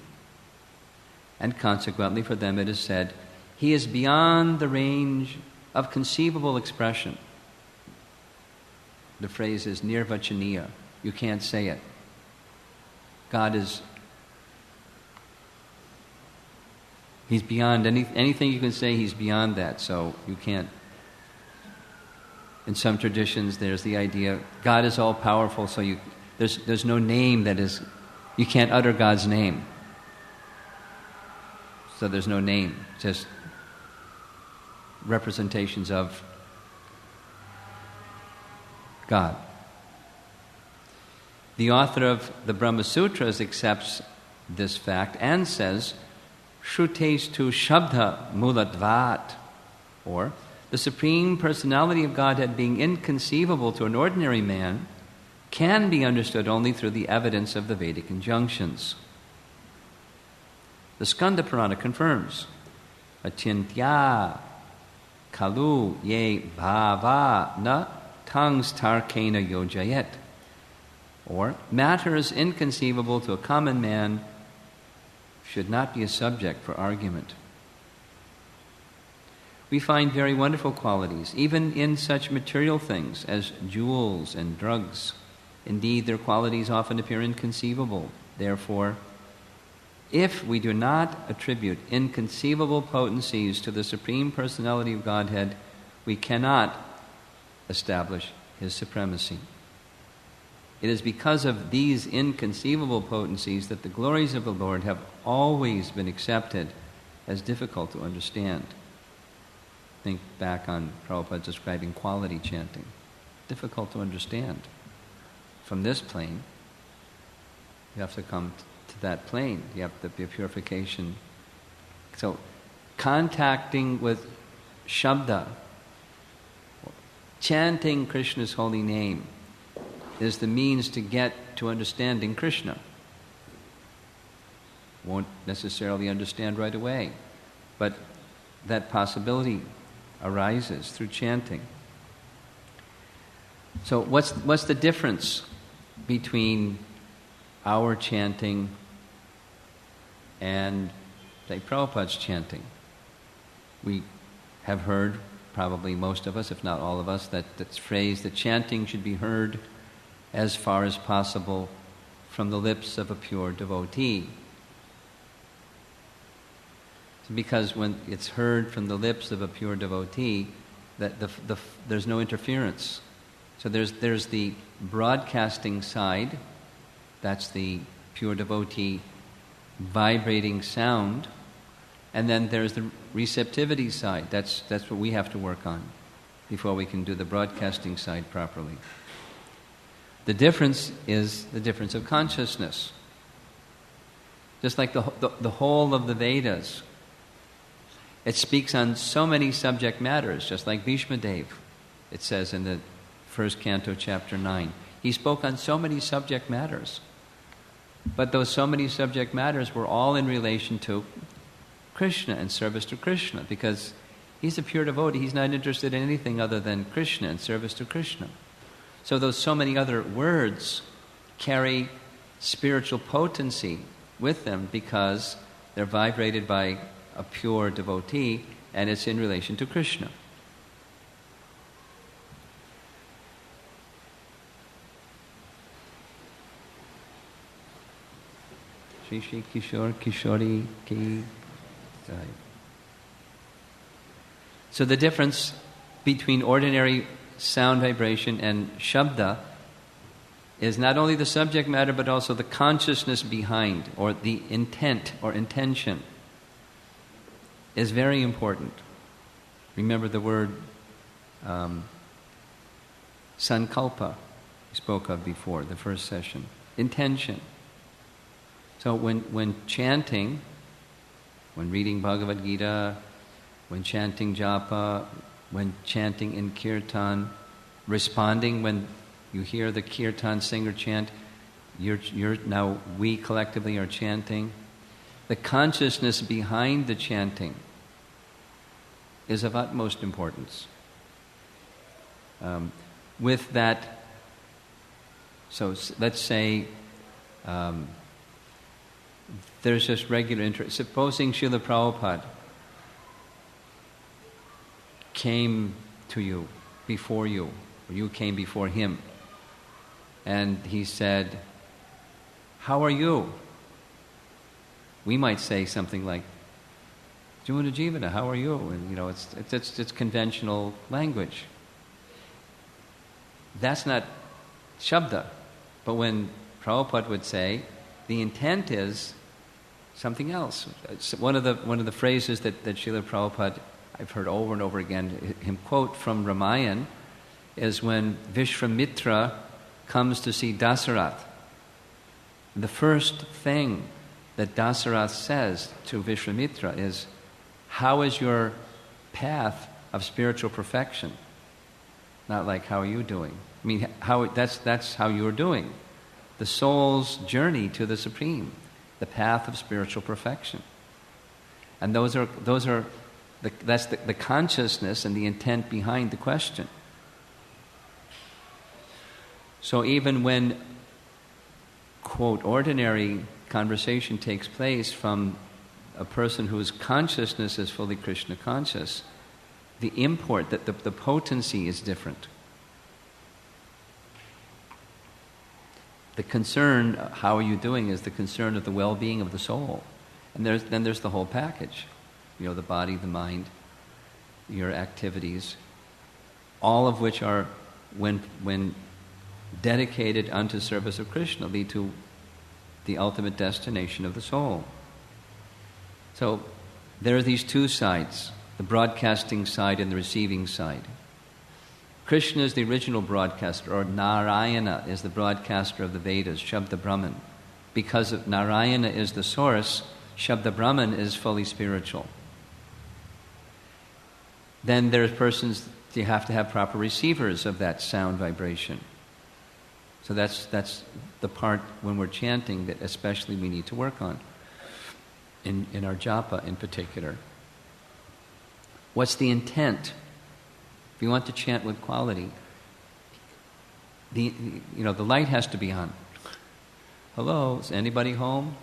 and consequently for them it is said, He is beyond the range of conceivable expression. The phrase is nirvachaniya. You can't say it. God is, He's beyond anything you can say, He's beyond that, so you can't. In some traditions there's the idea, God is all powerful, so there's no name that is, you can't utter God's name. So there's no name, just representations of God. The author of the Brahma Sutras accepts this fact and says, Shrutesh tu shabda muladvat, or the Supreme Personality of Godhead being inconceivable to an ordinary man can be understood only through the evidence of the Vedic injunctions. The Skanda Purana confirms, Achintya kalu ye bhava na tangs tarkena yojayet, or matters inconceivable to a common man should not be a subject for argument. We find very wonderful qualities, even in such material things as jewels and drugs. Indeed, their qualities often appear inconceivable. Therefore, if we do not attribute inconceivable potencies to the Supreme Personality of Godhead, we cannot establish His supremacy. It is because of these inconceivable potencies that the glories of the Lord have always been accepted as difficult to understand. Think back on Prabhupada describing quality chanting. Difficult to understand. From this plane, you have to come to that plane. You have to be a purification. So, contacting with Shabda, chanting Krishna's holy name, is the means to get to understanding Krishna. Won't necessarily understand right away, but that possibility arises through chanting. So what's the difference between our chanting and, say, Prabhupada's chanting? We have heard, probably most of us, if not all of us, that phrase that chanting should be heard as far as possible from the lips of a pure devotee. Because when it's heard from the lips of a pure devotee, that there's no interference. So there's the broadcasting side, that's the pure devotee vibrating sound, and then there's the receptivity side. That's what we have to work on before we can do the broadcasting side properly. The difference is the difference of consciousness. Just like the whole of the Vedas, it speaks on so many subject matters, just like Bhishma Dev, it says in the first canto, chapter 9. He spoke on so many subject matters. But those so many subject matters were all in relation to Krishna and service to Krishna, because he's a pure devotee. He's not interested in anything other than Krishna and service to Krishna. So those so many other words carry spiritual potency with them because they're vibrated by a pure devotee, and it's in relation to Krishna. Shri Shri Kishore Kishori Ki Jai. So the difference between ordinary sound vibration and Shabda is not only the subject matter but also the consciousness behind, or the intent or intention, is very important. Remember the word sankalpa we spoke of before, the first session. Intention. So when chanting, when reading Bhagavad Gita, when chanting japa, when chanting in kirtan, responding when you hear the kirtan singer chant, Now we collectively are chanting. The consciousness behind the chanting is of utmost importance. With that, so let's say there's just regular interest. Supposing Srila Prabhupada came to you before you, or you came before him, and he said, "How are you?" We might say something like, "Jivana Jivana, how are you?" And it's conventional language. That's not Shabda. But when Prabhupada would say, the intent is something else. It's one of the phrases that Srila Prabhupada, I've heard over and over again, him quote from Ramayana, is when Vishwamitra comes to see Dasarath. The first thing that Dasarath says to Vishwamitra is, "How is your path of spiritual perfection?" Not like, "How are you doing?" I mean, that's how you're doing. The soul's journey to the Supreme, the path of spiritual perfection. And that's the consciousness and the intent behind the question. So even when, quote, ordinary conversation takes place from a person whose consciousness is fully Krishna conscious, the import, that the potency is different. The concern, how are you doing, is the concern of the well-being of the soul. And then there's the whole package. The body, the mind, your activities, all of which are, when dedicated unto service of Krishna, lead to the ultimate destination of the soul. So there are these two sides, the broadcasting side and the receiving side. Krishna is the original broadcaster, or Narayana is the broadcaster of the Vedas, Shabda Brahman. Because of Narayana is the source, Shabda Brahman is fully spiritual. Then there's persons, you have to have proper receivers of that sound vibration. So that's the part when we're chanting that especially we need to work on, in our japa in particular. What's the intent? If you want to chant with quality, the light has to be on. Hello, is anybody home?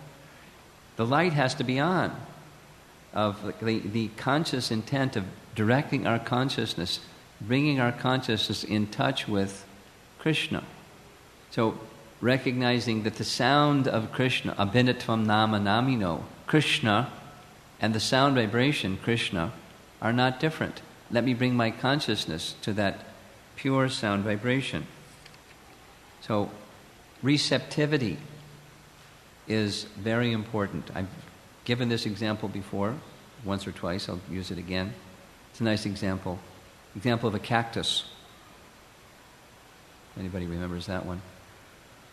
The light has to be on, of the conscious intent of directing our consciousness, bringing our consciousness in touch with Krishna. So recognizing that the sound of Krishna, abhinatvam nama namino, Krishna, and the sound vibration, Krishna, are not different. Let me bring my consciousness to that pure sound vibration. So receptivity is very important. I've given this example before, once or twice. I'll use it again. It's a nice example. Example of a cactus. Anybody remembers that one?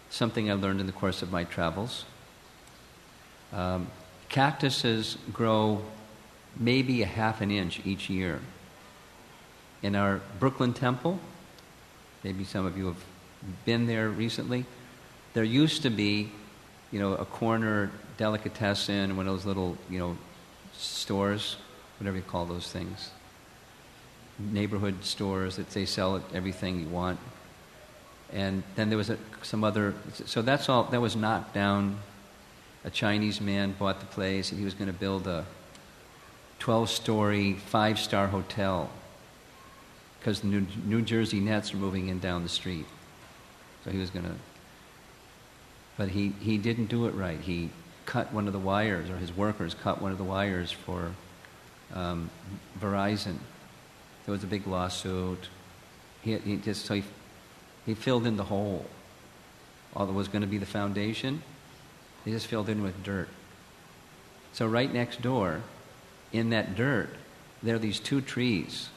Something I learned in the course of my travels. Cactuses grow maybe a half an inch each year. In our Brooklyn temple, maybe some of you have been there recently, there used to be, a corner delicatessen, one of those little, stores, whatever you call those things, neighborhood stores that they sell everything you want. And then there was some other, so that's all, that was knocked down. A Chinese man bought the place, and he was going to build a 12-story, 5-star hotel, because the New Jersey Nets are moving in down the street. So he was going to, but he didn't do it right. He cut one of the wires, or his workers cut one of the wires for Verizon. There was a big lawsuit. He filled in the hole. All that was going to be the foundation, he just filled in with dirt. So right next door, in that dirt, there are these 2 trees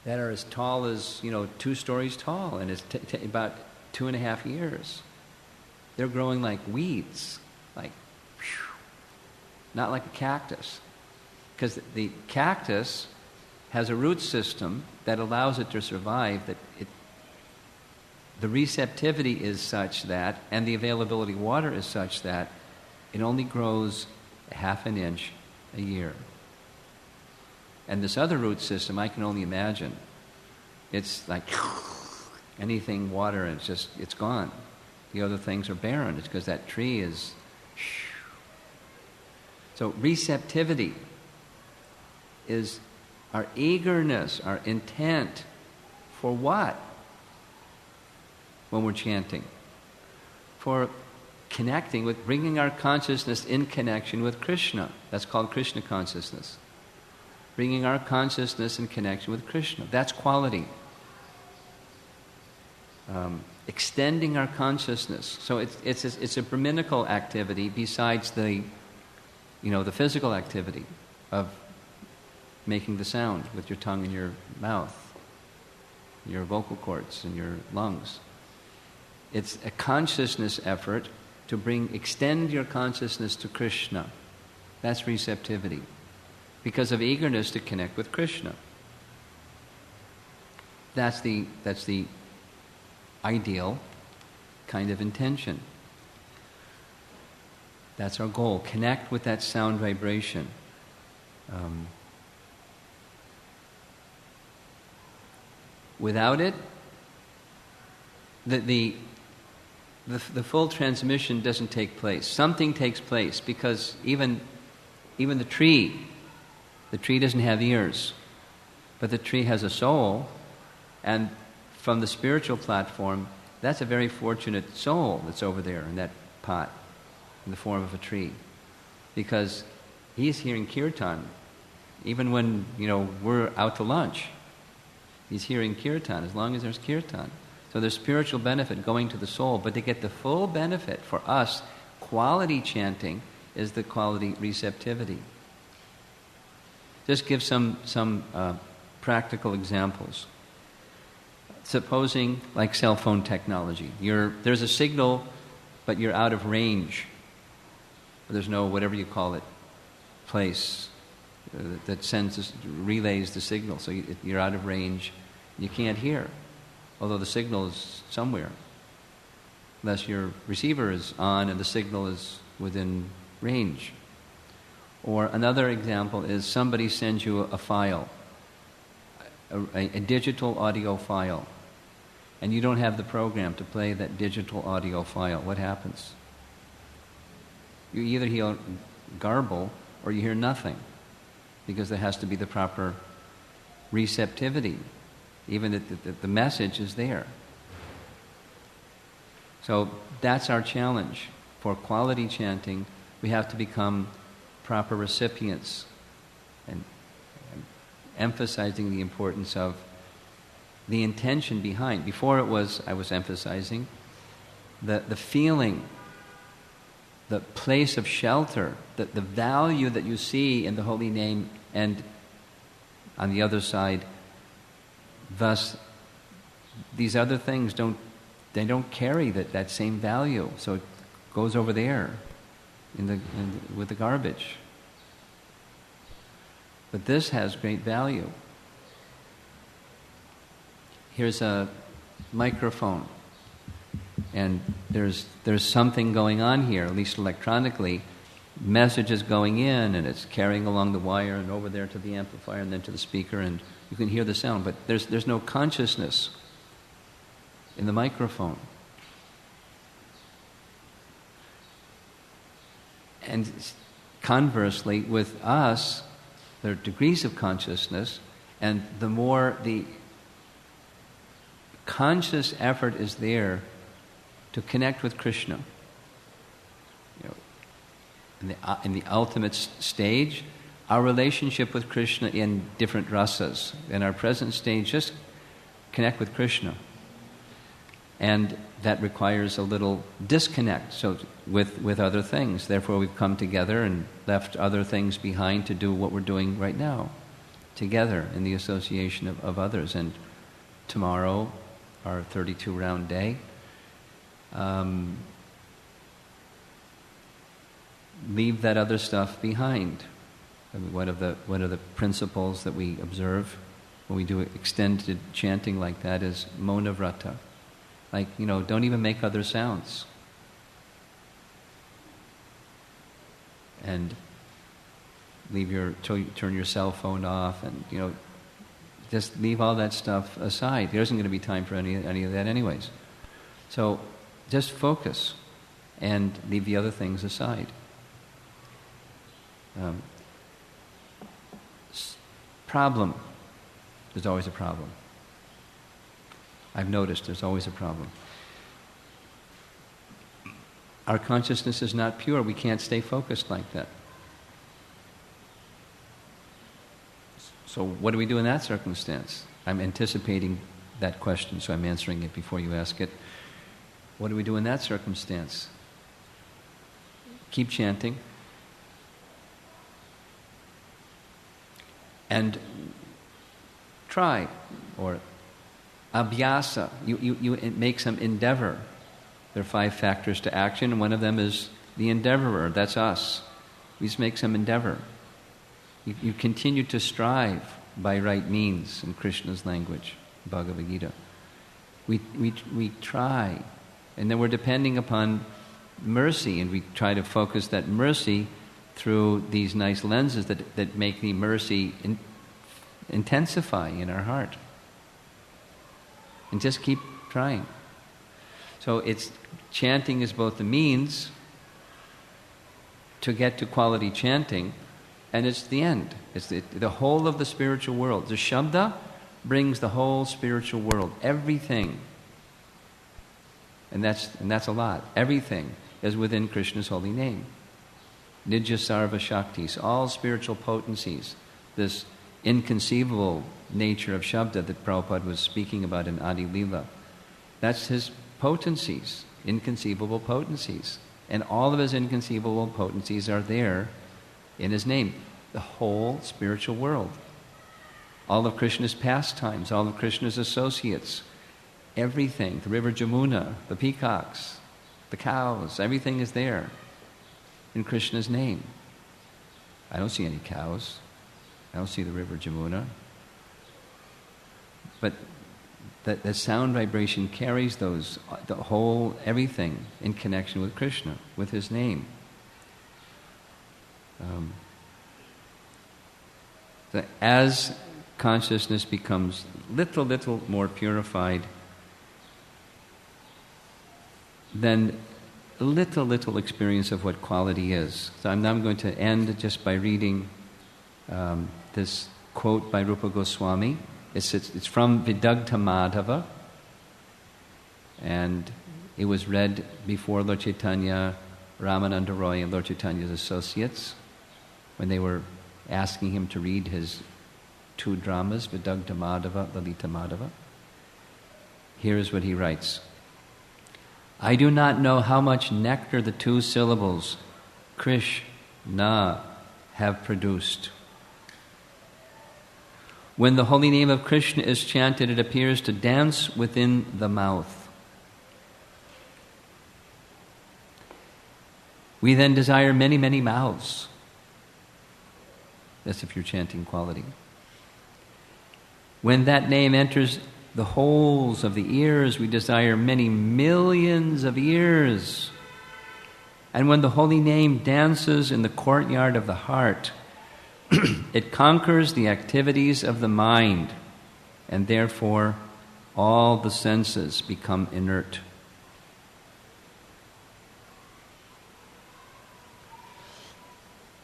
that are as tall as, 2 stories tall, and it's about 2.5 years. They're growing like weeds, not like a cactus. Because the cactus has a root system that allows it to survive, that the receptivity is such that, and the availability of water is such that, it only grows half an inch a year. And this other root system, I can only imagine. It's like anything water, and it's gone. The other things are barren. It's because that tree is... So receptivity is our eagerness, our intent for what? When we're chanting. For connecting with, bringing our consciousness in connection with Krishna. That's called Krishna consciousness. Bringing our consciousness in connection with Krishna. That's quality. Extending our consciousness. So it's a Brahminical activity besides the physical activity of making the sound with your tongue and your mouth, your vocal cords and your lungs. It's a consciousness effort to extend your consciousness to Krishna. That's receptivity. Because of eagerness to connect with Krishna. That's the ideal kind of intention. That's our goal. Connect with that sound vibration. Without it, the full transmission doesn't take place. Something takes place because even the tree doesn't have ears, but the tree has a soul, and from the spiritual platform, that's a very fortunate soul that's over there in that pot, in the form of a tree, because he's hearing kirtan, even when we're out to lunch. He's hearing kirtan as long as there's kirtan. So there's spiritual benefit going to the soul, but to get the full benefit for us, quality chanting is the quality receptivity. Just give some practical examples. Supposing, like cell phone technology, there's a signal, but you're out of range. There's no, whatever you call it, place that relays the signal. So you're out of range, you can't hear, although the signal is somewhere, unless your receiver is on and the signal is within range. Or another example is somebody sends you a file, a digital audio file, and you don't have the program to play that digital audio file. What happens? You either hear garble or you hear nothing, because there has to be the proper receptivity, even that the message is there. So that's our challenge. For quality chanting, we have to become proper recipients, and emphasizing the importance of the intention behind. Before I was emphasizing the feeling, the place of shelter, the value that you see in the holy name, and on the other side, thus these other things don't carry that same value, so it goes over there with the garbage. But this has great value. Here's a microphone, and there's something going on here, at least electronically. Message is going in, and it's carrying along the wire and over there to the amplifier and then to the speaker, and you can hear the sound, but there's no consciousness in the microphone. And conversely, with us, there are degrees of consciousness, and the more the conscious effort is there to connect with Krishna, in the ultimate stage, our relationship with Krishna in different rasas. In our present stage, just connect with Krishna. And that requires a little disconnect with other things. Therefore, we've come together and left other things behind to do what we're doing right now, together in the association of others. And tomorrow, our 32-round day, leave that other stuff behind. I mean, one of the principles that we observe when we do extended chanting like that is Mona Vrata. Like, don't even make other sounds. And turn your cell phone off, and just leave all that stuff aside. There isn't going to be time for any of that anyways. So just focus and leave the other things aside. Problem. There's always a problem. I've noticed there's always a problem. Our consciousness is not pure. We can't stay focused like that. So what do we do in that circumstance? I'm anticipating that question, so I'm answering it before you ask it. What do we do in that circumstance? Keep chanting. And try, or abhyasa. You make some endeavor. There are 5 factors to action, and one of them is the endeavorer. That's us. We just make some endeavor. You continue to strive by right means, in Krishna's language, Bhagavad Gita. We try, and then we're depending upon mercy, and we try to focus that mercy through these nice lenses that make the mercy intensify in our heart. And just keep trying. So chanting is both the means to get to quality chanting, and it's the end. It's the whole of the spiritual world. The Shabda brings the whole spiritual world, everything. And that's a lot. Everything is within Krishna's holy name. Nidya Sarva Shaktis, all spiritual potencies, this inconceivable nature of Shabda that Prabhupada was speaking about in Adi Lila. That's his potencies, inconceivable potencies. And all of his inconceivable potencies are there in his name. The whole spiritual world. All of Krishna's pastimes, all of Krishna's associates, everything, the river Jamuna, the peacocks, the cows, everything is there in Krishna's name. I don't see any cows. I don't see the river Jamuna. But the sound vibration carries the whole, everything in connection with Krishna, with his name. As consciousness becomes little more purified, then little experience of what quality is. So I'm going to end just by reading this quote by Rupa Goswami. It's from Vidagdha Madhava, and it was read before Lord Chaitanya, Ramananda Roy, and Lord Chaitanya's associates when they were asking him to read his 2 dramas, Vidagdha Madhava, Lalita Madhava. Here is what he writes. I do not know how much nectar the 2 syllables Krishna have produced. When the holy name of Krishna is chanted, it appears to dance within the mouth. We then desire many mouths. That's if you're chanting quality. When that name enters the holes of the ears, we desire many millions of ears. And when the holy name dances in the courtyard of the heart, it conquers the activities of the mind, and therefore all the senses become inert.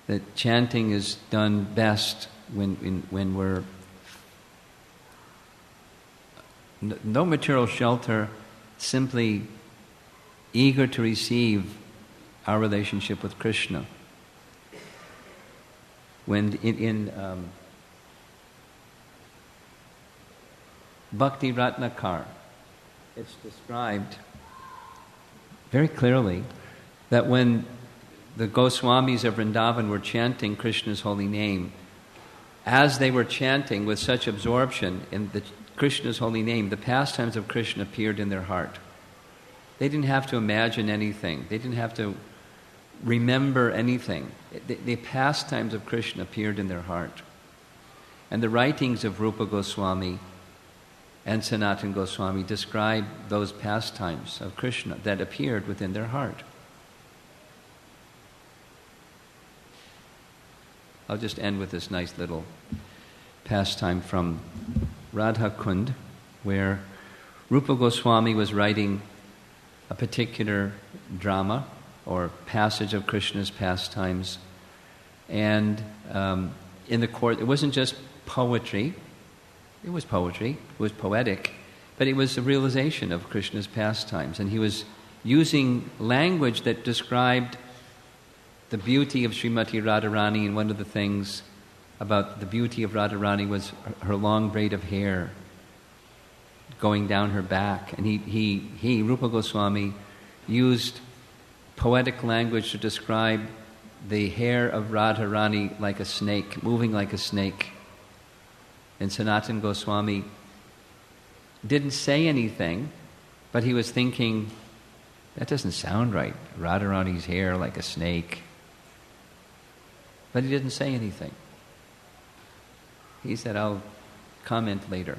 That chanting is done best when we're no material shelter, simply eager to receive our relationship with Krishna. When in Bhakti Ratnakar, it's described very clearly that when the Goswamis of Vrindavan were chanting Krishna's holy name, as they were chanting with such absorption in Krishna's holy name, the pastimes of Krishna appeared in their heart. They didn't have to imagine anything. They didn't have to remember anything. The pastimes of Krishna appeared in their heart. And the writings of Rupa Goswami and Sanatana Goswami describe those pastimes of Krishna that appeared within their heart. I'll just end with this nice little pastime from Radha Kund, where Rupa Goswami was writing a particular drama or passage of Krishna's pastimes. And in the court, it wasn't just poetry. It was poetry, it was poetic, but it was a realization of Krishna's pastimes. And he was using language that described the beauty of Srimati Radharani, and one of the things about the beauty of Radharani was her long braid of hair going down her back. And he Rupa Goswami, used poetic language to describe the hair of Radharani like a snake, moving like a snake. And Sanatana Goswami didn't say anything, but he was thinking, that doesn't sound right. Radharani's hair like a snake. But he didn't say anything. He said, I'll comment later.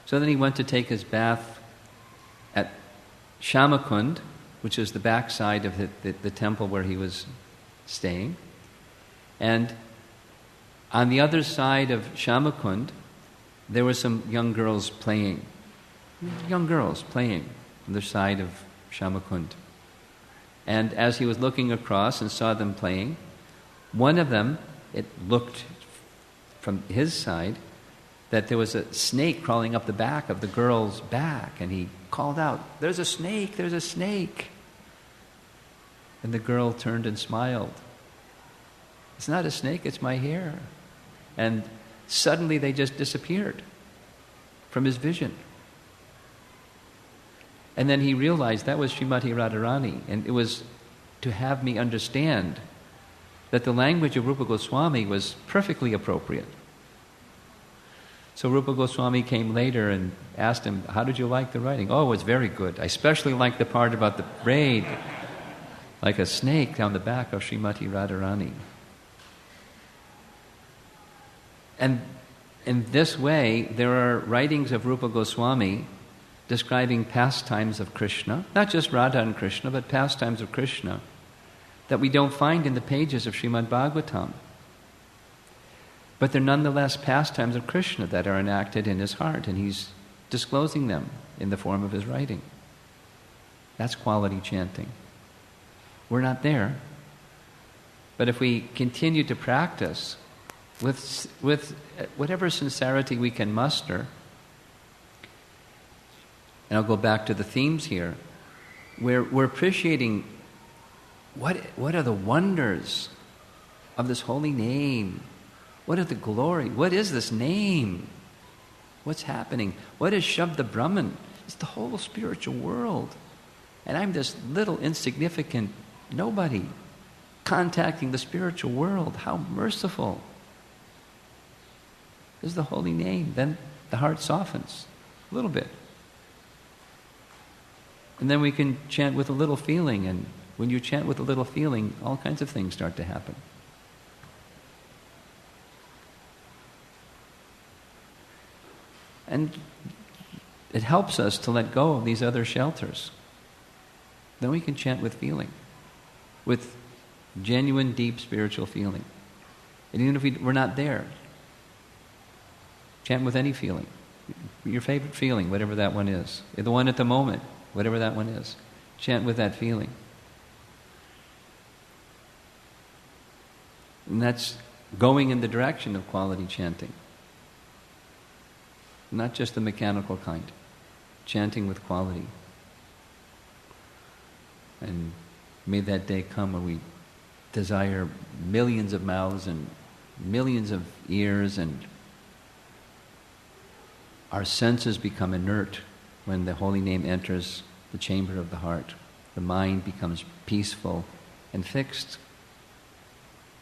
So then he went to take his bath at Shamakund, which is the backside of the temple where he was staying. And on the other side of Shamakund, there were some young girls playing. Young girls playing on the side of Shamakund. And as he was looking across and saw them playing, one of them, it looked from his side that there was a snake crawling up the back of the girl's back, and he called out, "There's a snake, there's a snake." And the girl turned and smiled. "It's not a snake, it's my hair." And suddenly they just disappeared from his vision. And then he realized that was Srimati Radharani, and it was to have me understand that the language of Rupa Goswami was perfectly appropriate. So Rupa Goswami came later and asked him, "How did you like the writing?" "Oh, it was very good. I especially liked the part about the braid, like a snake down the back of Srimati Radharani." And in this way, there are writings of Rupa Goswami describing pastimes of Krishna, not just Radha and Krishna, but pastimes of Krishna, that we don't find in the pages of Srimad Bhagavatam. But they're nonetheless pastimes of Krishna that are enacted in his heart, and he's disclosing them in the form of his writing. That's quality chanting. We're not there. But if we continue to practice with whatever sincerity we can muster, and I'll go back to the themes here, we're appreciating what are the wonders of this holy name? What are the glory? What is this name? What's happening? What is Shabda Brahman? It's the whole spiritual world. And I'm this little insignificant nobody contacting the spiritual world. How merciful. This is the holy name. Then the heart softens a little bit. And then we can chant with a little feeling, and when you chant with a little feeling, all kinds of things start to happen. And it helps us to let go of these other shelters. Then we can chant with feeling, with genuine, deep spiritual feeling. And even if we're not there, chant with any feeling. Your favorite feeling, whatever that one is. The one at the moment, whatever that one is. Chant with that feeling. And that's going in the direction of quality chanting. Not just the mechanical kind. Chanting with quality. And may that day come when we desire millions of mouths and millions of ears, and our senses become inert when the holy name enters the chamber of the heart. The mind becomes peaceful and fixed.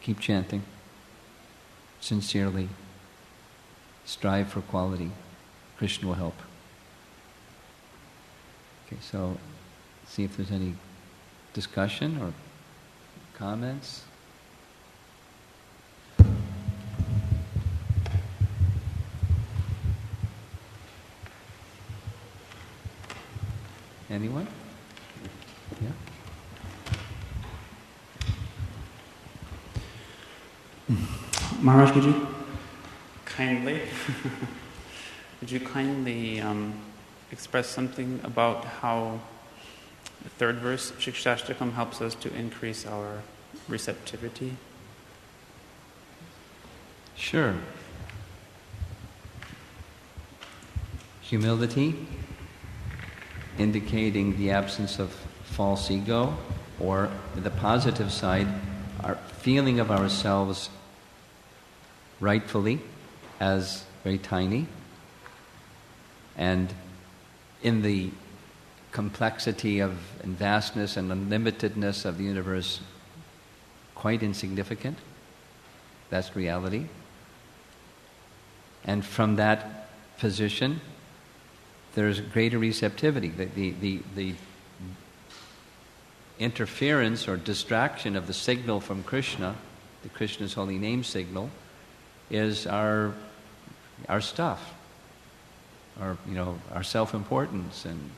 Keep chanting. Sincerely. Strive for quality. Krishna will help. Okay, so see if there's any discussion or comments. Anyone? Yeah. Maharaj, would you kindly express something about how the third verse of Shikshashtakam helps us to increase our receptivity? Sure. Humility, indicating the absence of false ego, or the positive side, our feeling of ourselves rightfully as very tiny, and in the complexity of and vastness and unlimitedness of the universe, quite insignificant. That's reality. And from that position, there's greater receptivity. The interference or distraction of the signal from Krishna, the Krishna's holy name signal, is our stuff, our self-importance, and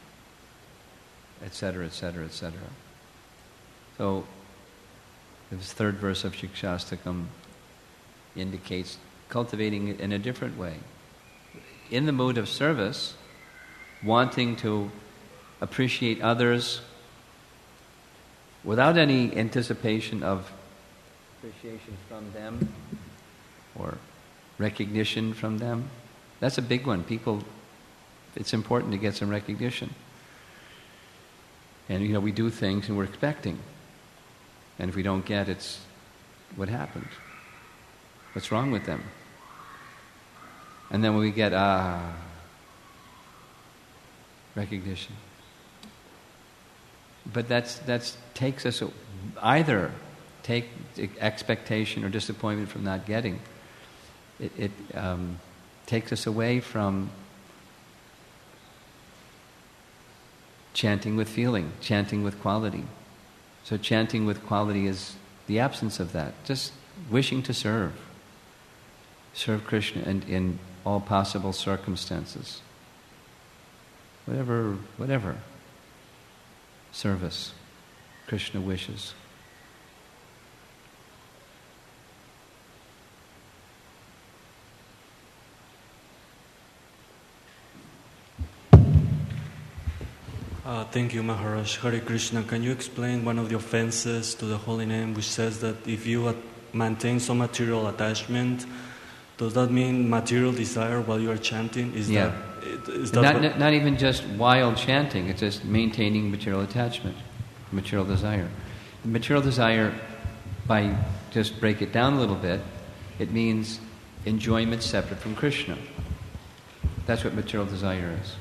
etc., etc., etc. So, this third verse of Shikshashtakam indicates cultivating it in a different way. In the mood of service, wanting to appreciate others without any anticipation of appreciation from them or recognition from them. That's a big one. It's important to get some recognition. And we do things and we're expecting. And if we don't get, it's what happened? What's wrong with them? And then when we get recognition. But that's takes us either take expectation or disappointment from not getting. It takes us away from chanting with feeling, chanting with quality. So chanting with quality is the absence of that. Just wishing to serve Krishna in all possible circumstances. Whatever service Krishna wishes. Thank you, Maharaj. Hare Krishna. Can you explain one of the offenses to the holy name, which says that if you maintain some material attachment, does that mean material desire while you are chanting? Is that not even just while chanting, it's just maintaining material attachment, material desire. The material desire, by just break it down a little bit, it means enjoyment separate from Krishna. That's what material desire is.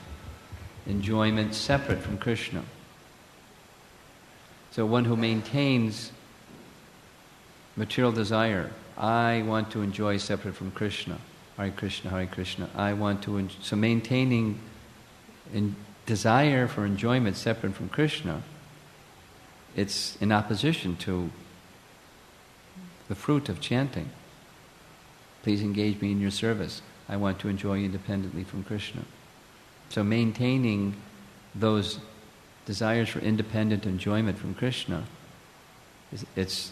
Enjoyment separate from Krishna. So one who maintains material desire, I want to enjoy separate from Krishna. Hare Krishna, Hare Krishna. I want to so maintaining desire for enjoyment separate from Krishna, it's in opposition to the fruit of chanting. Please engage me in your service. I want to enjoy independently from Krishna. So maintaining those desires for independent enjoyment from Krishna, it's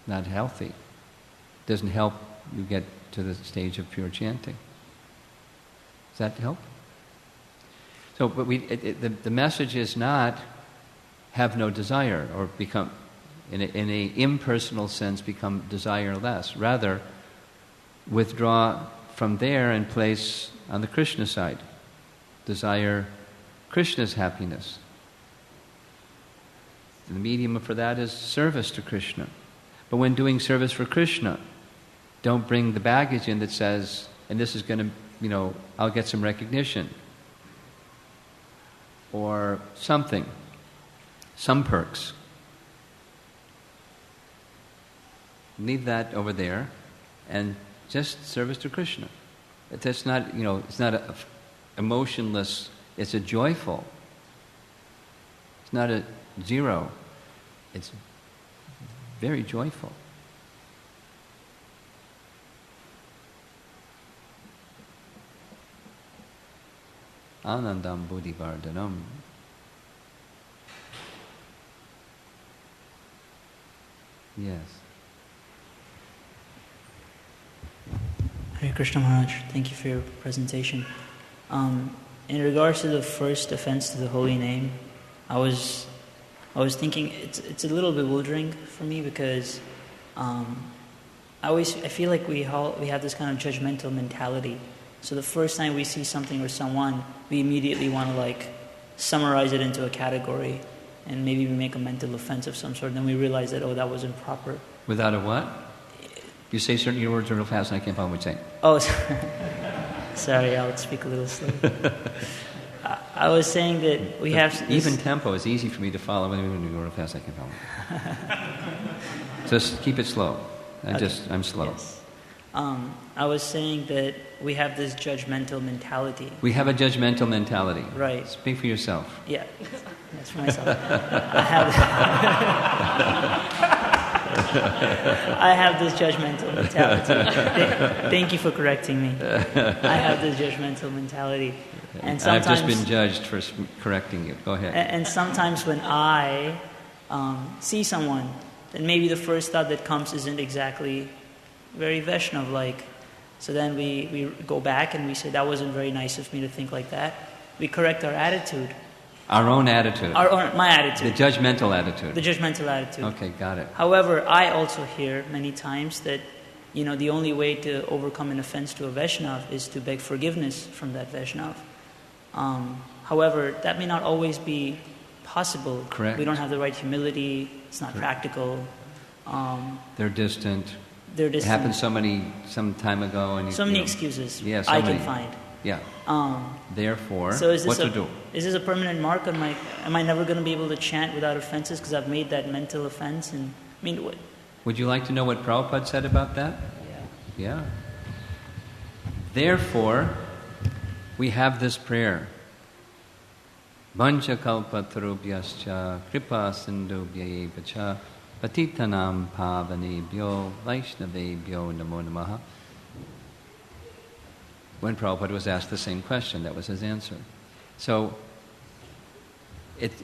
not healthy. It doesn't help you get to the stage of pure chanting. Does that help? So, but the message is not have no desire or become, in a impersonal sense, become desireless. Rather, withdraw from there and place on the Krishna side. Desire Krishna's happiness. The medium for that is service to Krishna. But when doing service for Krishna, don't bring the baggage in that says, and this is going to, I'll get some recognition. Or something. Some perks. Leave that over there and just service to Krishna. That's not, it's not a emotionless, it's a joyful. It's not a zero. It's very joyful. anandam buddhivardhanam. Yes. Hare Krishna Maharaj, thank you for your presentation. In regards to the first offense to the holy name, I was thinking it's a little bewildering for me because I feel like we have this kind of judgmental mentality. So the first time we see something or someone, we immediately want to like summarize it into a category, and maybe we make a mental offense of some sort. Then we realize that that wasn't proper. Without a what? You say certain words real fast, and I can't follow what you're saying. Oh, sorry, I'll speak a little slow. I was saying that we have... Even tempo is easy for me to follow. When you go real fast, I can follow. Just keep it slow. I'm slow. Yes. I was saying that we have this judgmental mentality. We have a judgmental mentality. Right. Speak for yourself. Yeah, that's for myself. I have this judgmental mentality. Thank you for correcting me. I have this judgmental mentality. And I've just been judged for correcting you. Go ahead. And sometimes when I see someone, then maybe the first thought that comes isn't exactly very Vaishnav-like. So then we go back and we say, that wasn't very nice of me to think like that. We correct our attitude. Our own attitude. My attitude. The judgmental attitude. The judgmental attitude. Okay, got it. However, I also hear many times that, the only way to overcome an offense to a Vaishnav is to beg forgiveness from that Vaishnav. However, that may not always be possible. Correct. We don't have the right humility. It's not practical. They're distant. It happened some time ago, and so many excuses. Yeah, I can find. Yeah. Therefore, so what to do? Is this a permanent mark on my? Am I never going to be able to chant without offenses because I've made that mental offense? And what? Would you like to know what Prabhupada said about that? Yeah. Therefore, we have this prayer. Vancha kalpatarubhyascha kripa sindhubhyayevacha patitanam pavanebhyo vaishnavebhyo namo namaha. When Prabhupada was asked the same question, that was his answer. So, it's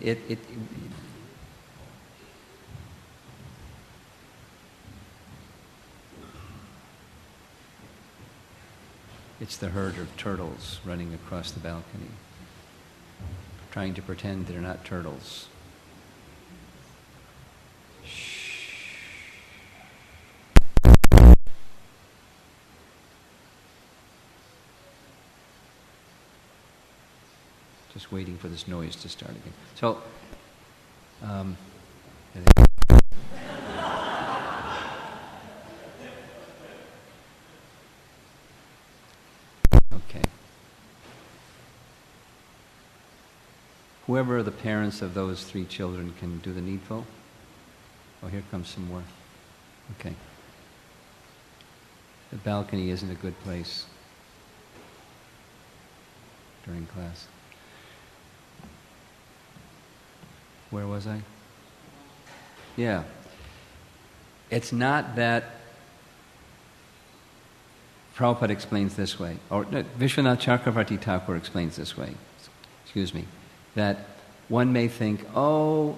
the herd of turtles running across the balcony, trying to pretend they're not turtles. Just waiting for this noise to start again. So, okay. Whoever are the parents of those 3 children can do the needful. Oh, here comes some more. Okay. The balcony isn't a good place during class. Where was I? Yeah. It's not that Prabhupada explains this way, or Vishwanath Chakravarti Thakur explains this way, that one may think, oh,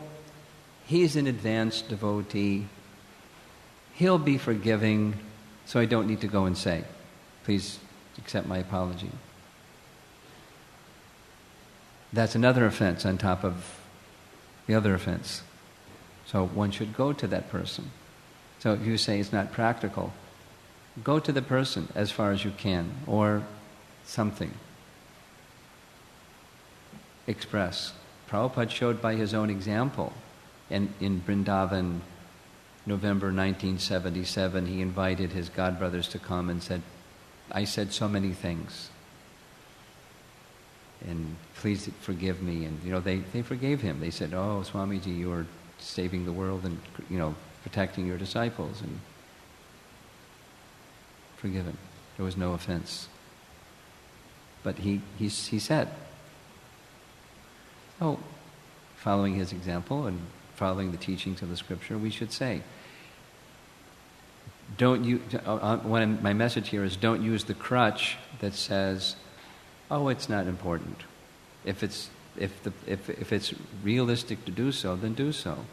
he's an advanced devotee, he'll be forgiving, so I don't need to go and say, please accept my apology. That's another offense on top of the other offense. So one should go to that person. So if you say it's not practical, go to the person as far as you can, or something. Express. Prabhupada showed by his own example. In Vrindavan, November 1977, he invited his godbrothers to come and said, I said so many things, and please forgive me. And they forgave him. They said, oh, Swamiji, you are saving the world and protecting your disciples, and forgiven. There was no offense. But he said, oh, following his example and following the teachings of the Scripture, we should say, my message here is, don't use the crutch that says, oh, it's not important. If it's realistic to do so, then do so.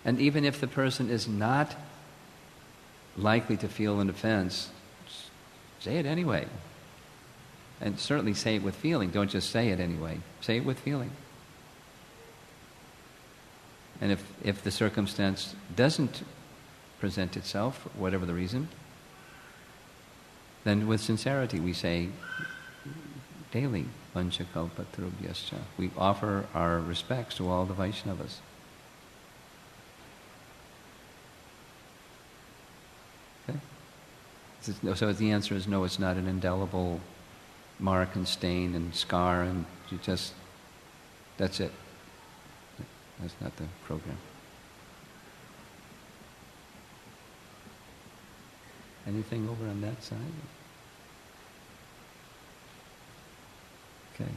And even if the person is not likely to feel an offense, say it anyway. And certainly say it with feeling. Don't just say it anyway. Say it with feeling. And if the circumstance doesn't present itself, for whatever the reason, then with sincerity we say daily, Panchakalpatarubhyascha. We offer our respects to all the Vaishnavas. Okay? So the answer is no, it's not an indelible mark and stain and scar, and you just, that's it. That's not the program. Anything over on that side? Okay.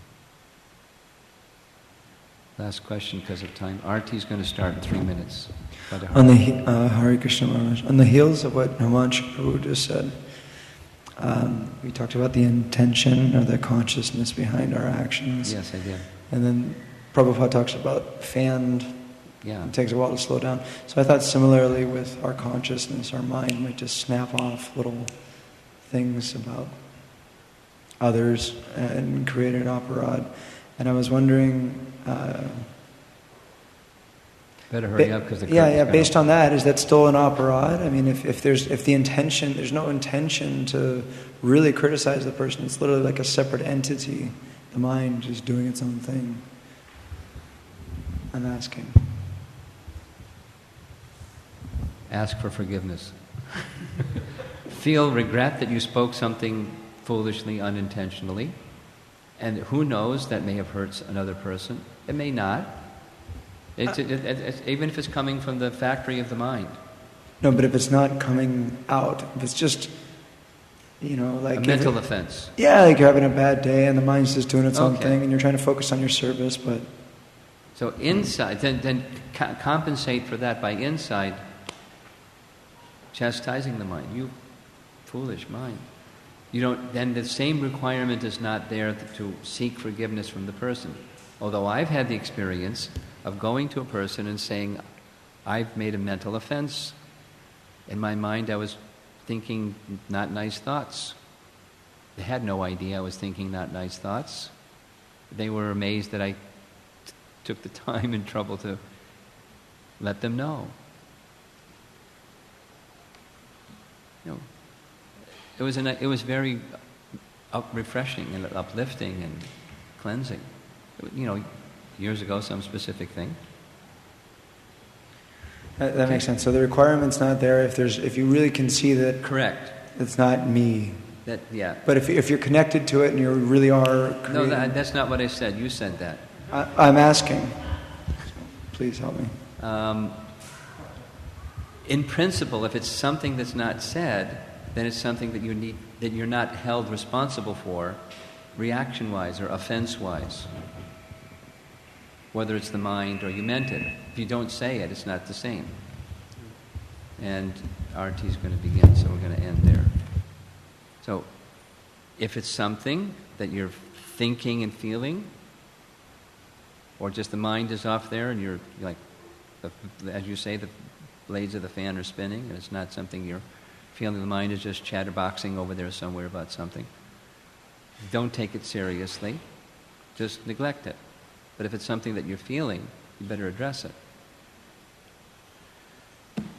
Last question because of time. Arti's going to start in 3 minutes. On the Hare Krishna Maharaj, on the heels of what Himanshu Prabhu just said, we talked about the intention or the consciousness behind our actions. Yes, I did. And then Prabhupada talks about fanned. Yeah. It takes a while to slow down. So I thought similarly with our consciousness, our mind might just snap off little things about others and create an aparad. And I was wondering... Better hurry up because the based on that, is that still an aparad? I mean, if the intention, there's no intention to really criticize the person. It's literally like a separate entity. The mind is doing its own thing. I'm asking. Ask for forgiveness. Feel regret that you spoke something foolishly, unintentionally. And who knows, that may have hurt another person. It may not. Even if it's coming from the factory of the mind. No, but if it's not coming out, if it's just, like... A mental offense. Yeah, like you're having a bad day and the mind's just doing its own Okay. thing and you're trying to focus on your service, but... So inside, then compensate for that by inside chastising the mind. You foolish mind. You don't. Then the same requirement is not there to seek forgiveness from the person. Although I've had the experience of going to a person and saying, I've made a mental offense. In my mind I was thinking not nice thoughts. They had no idea I was thinking not nice thoughts. They were amazed that I took the time and trouble to let them know. It was very refreshing and uplifting and cleansing. Years ago, some specific thing. That makes sense. So the requirement's not there if you really can see that. Correct. It's not me. Yeah. But if you're connected to it and you really are creating... No, that's not what I said. You said that. I'm asking. Please help me. In principle, if it's something that's not said, then it's something that you're not held responsible for, reaction-wise or offense-wise. Whether it's the mind or you meant it. If you don't say it, it's not the same. And RT is going to begin, so we're going to end there. So, if it's something that you're thinking and feeling, or just the mind is off there and you're like, as you say, the blades of the fan are spinning and it's not something you're feeling, the mind is just chatterboxing over there somewhere about something, don't take it seriously. Just neglect it. But if it's something that you're feeling, you better address it.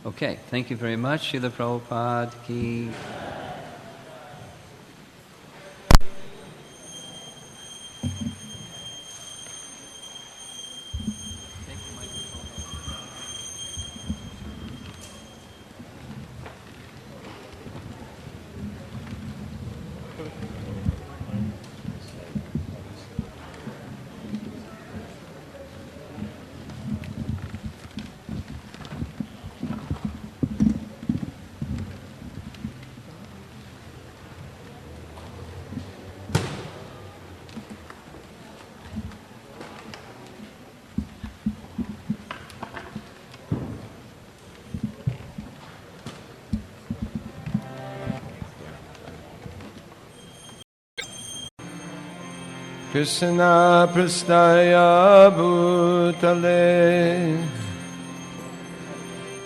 Okay, thank you very much. Srila Prabhupada ki. Krishna Prasthaya Bhutale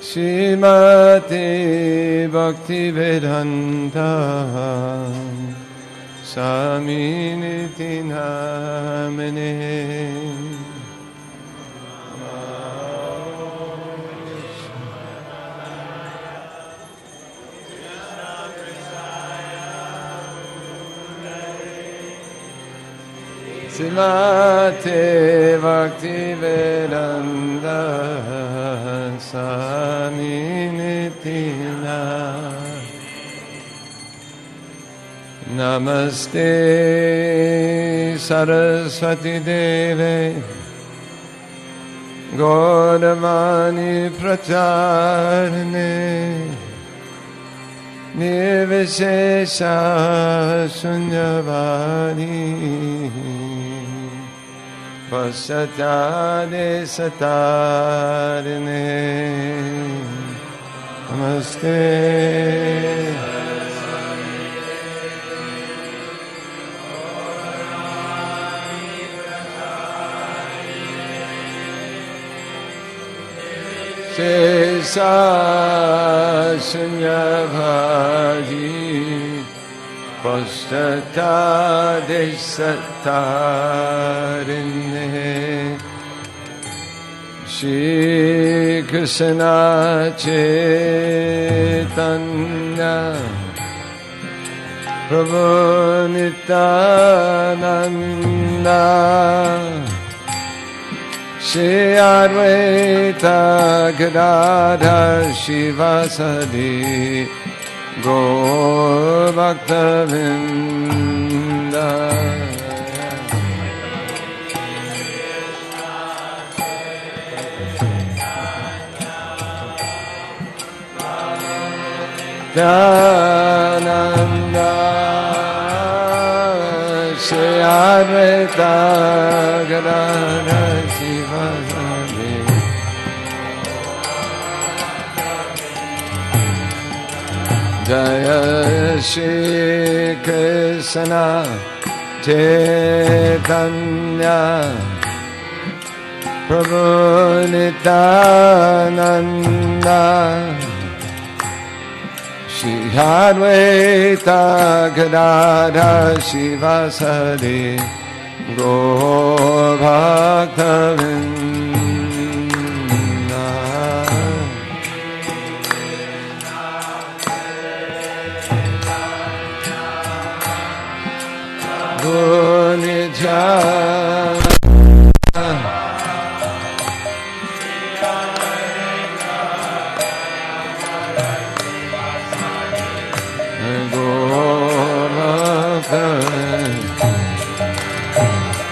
Srimati Bhaktivedanta Swami Niti Namine Srimati Bhaktivedanta Swami Niti Namaste Saraswati Deve Gauravani Pracharane Nirvishesha Sunyavani Pasatade Satarine Namaste Shesa Sunyavadi Pasatade Satarine Shri Krishna Chaitanya Prabhu Nityananda Shri Advaita Gadadhar Shivasadi Gaur Bhaktavinda Nityananda Shri Advaita Gadadhar Shivasadi Jaya Shri Krishna Chaitanya Prabhu Nityananda Shri Advaita Gadadhar Shivasadi Gaur Bhaktavinda Gunijana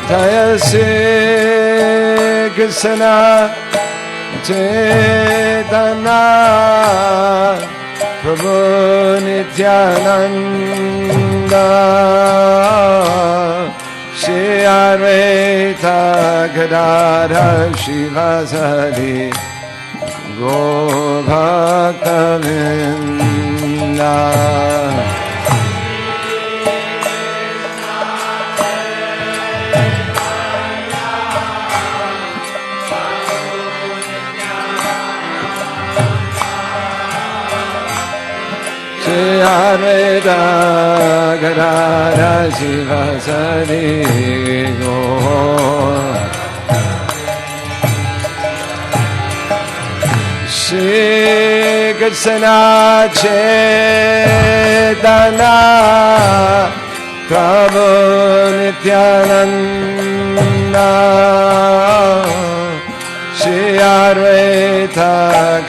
Jaya Shri Krishna Chaitanya Prabhu Nityananda Shri Advaita Gadadhar Shivasadi Gaur Bhaktavinda Advaita Gadadhar Shivasadi Gaur Shri Krishna Chaitanya Prabhu Nityananda Shri Advaita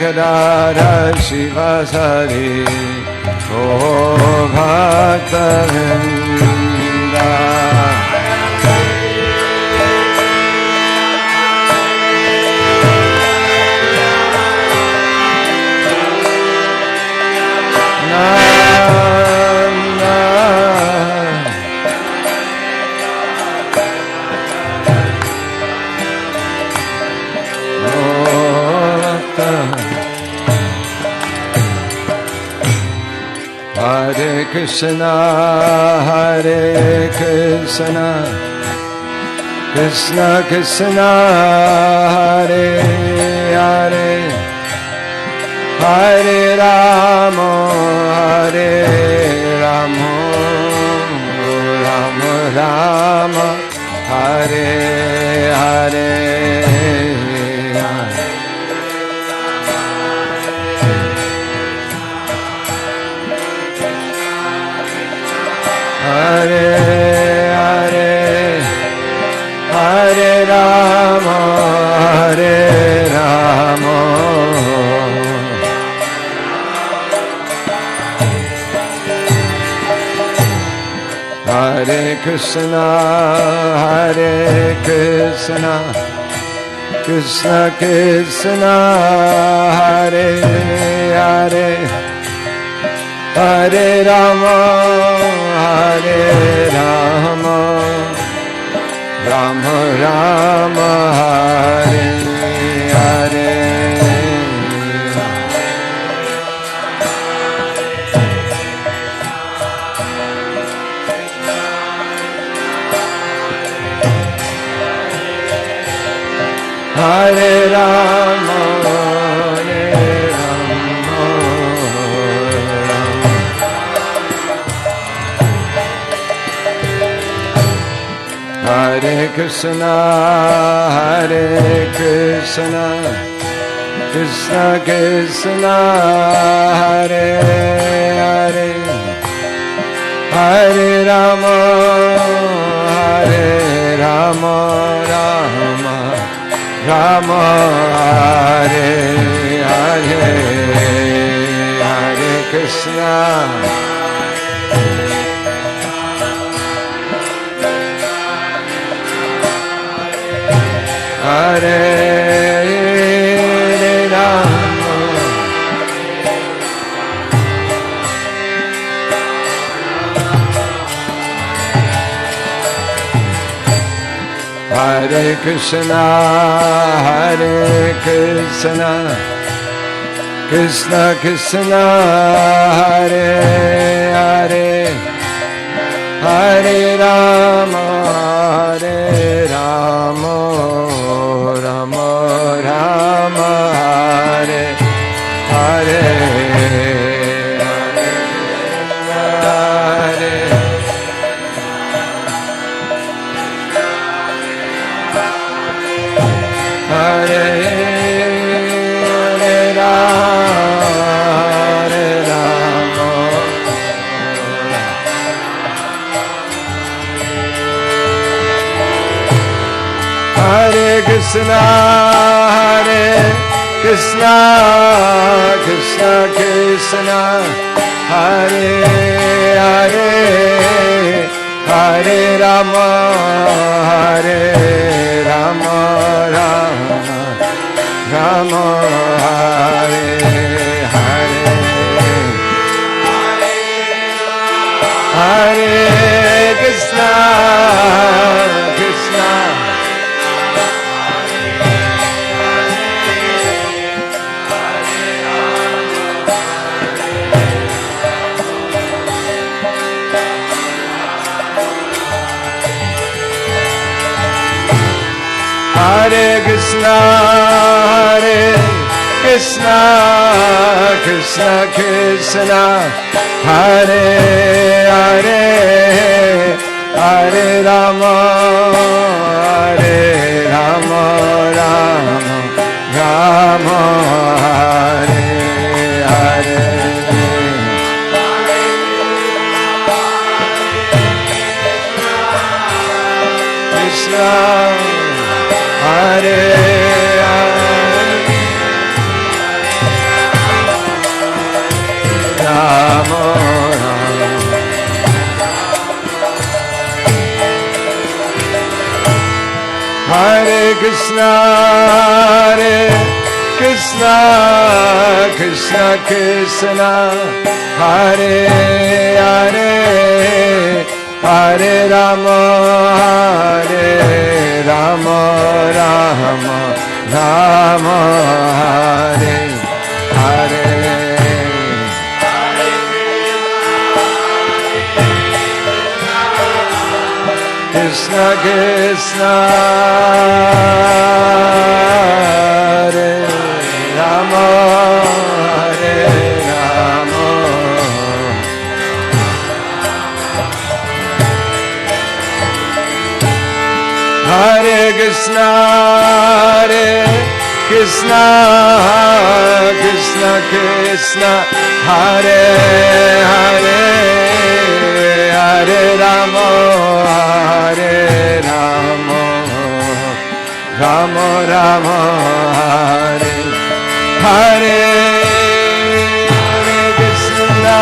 Gadadhar Shivasadi Gaur Bhaktavinda Hare Krishna Krishna Krishna Hare Hare Hare Rama Hare Rama Rama Rama Hare Hare Hare Hare Hare Rama Hare Rama Hare Krishna Hare Krishna Krishna Krishna Hare Hare Hare Rama Hare Rama Rama Rama Hare Hare Hare Rama Hare Rama Hare Krishna Hare Krishna Krishna Krishna Hare Hare Hare Rama Hare Rama Rama Rama Hare Hare Hare Krishna Hare Rama Hare Krishna Hare Krishna Krishna Krishna Hare Hare Hare Rama Hare Rama Rama Rama Hare Hare Krishna Hare Krishna Krishna Krishna Hare Hare Hare Rama Hare Rama Rama Rama Hare Hare Hare Krishna Krishna Hare Krishna Hare Krishna Krishna Krishna Hare Hare Hare Rama Hare Rama Rama Rama Hare Hare Krishna Hare Rama Hare Krishna Hare Krishna Krishna Krishna Hare Hare Hare Rama Hare Rama Rama Rama Hare Hare Krishna Krishna Hare Rama Hare Rama Hare Krishna Krishna Krishna Krishna Hare Hare Hare Rama Hare Rama Rama Rama Hare Hare Hare Krishna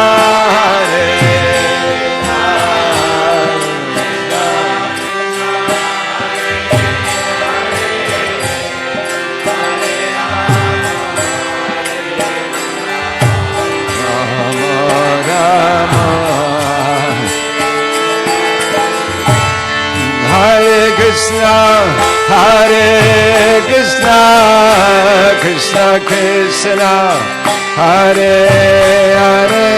Hare Krishna Hare Krishna Krishna Krishna Hare Hare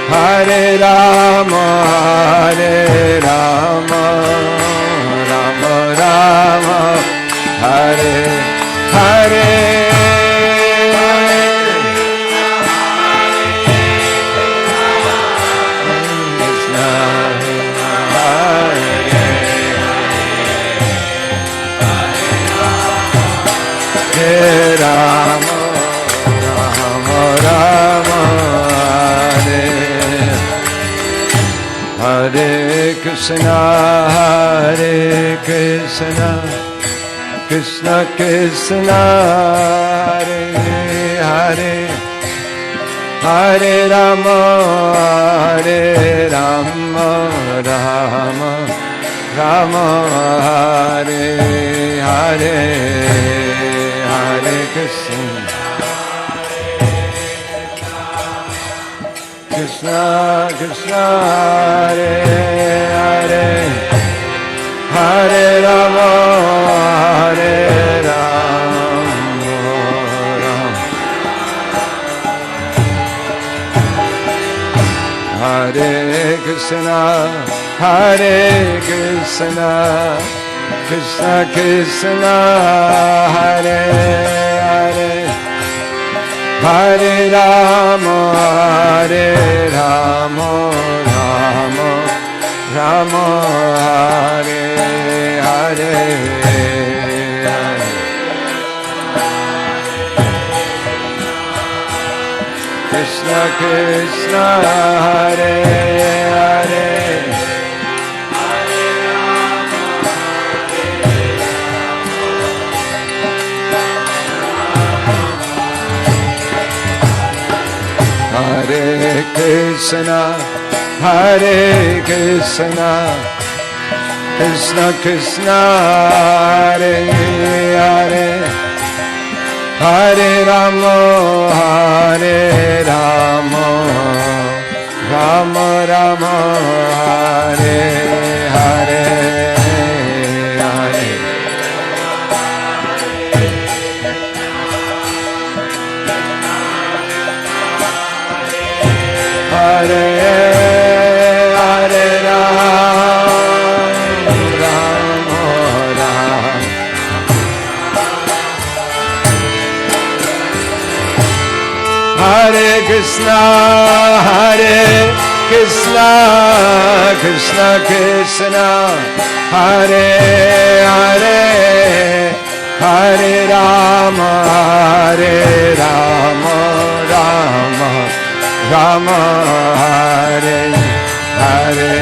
Hare Rama Hare Rama Rama Rama Hare Hare Rama Rama Rama Hare Hare Krishna Krishna Krishna Hare Hare Hare Rama Hare Rama Rama Rama Hare Hare Hare Krishna Krishna Krishna Hare Hare Hare Rama Hare Rama Hare Krishna Krishna Krishna Hare Hare Hare Rama Hare Rama Rama Rama Hare Hare Krishna Krishna Hare Hare Hare Krishna Krishna Krishna Hare Hare Hare Rama Hare Rama Rama Rama Hare Hare Hare Hare Hare Rama Rama Rama Hare Krishna Krishna Krishna Hare Hare Hare Rama Hare Rama Rama Rama Hare Hare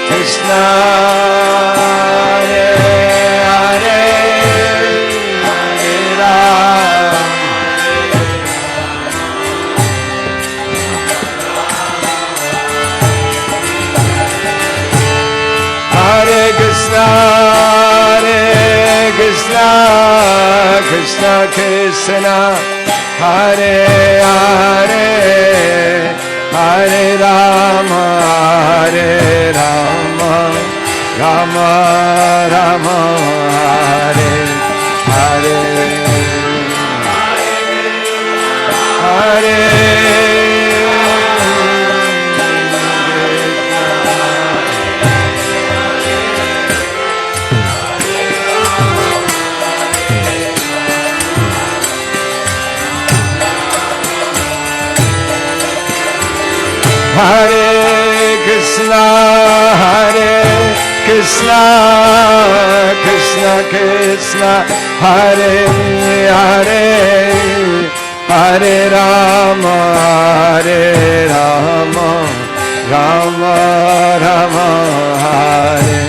Krishna Hare Hare Hare Rama Hare Krishna Krishna Krishna Hare Hare Hare Rama Hare Rama Rama Rama Hare Hare Hare Hare Krishna, Krishna Krishna, Hare Hare, Hare Rama, Rama Rama, Hare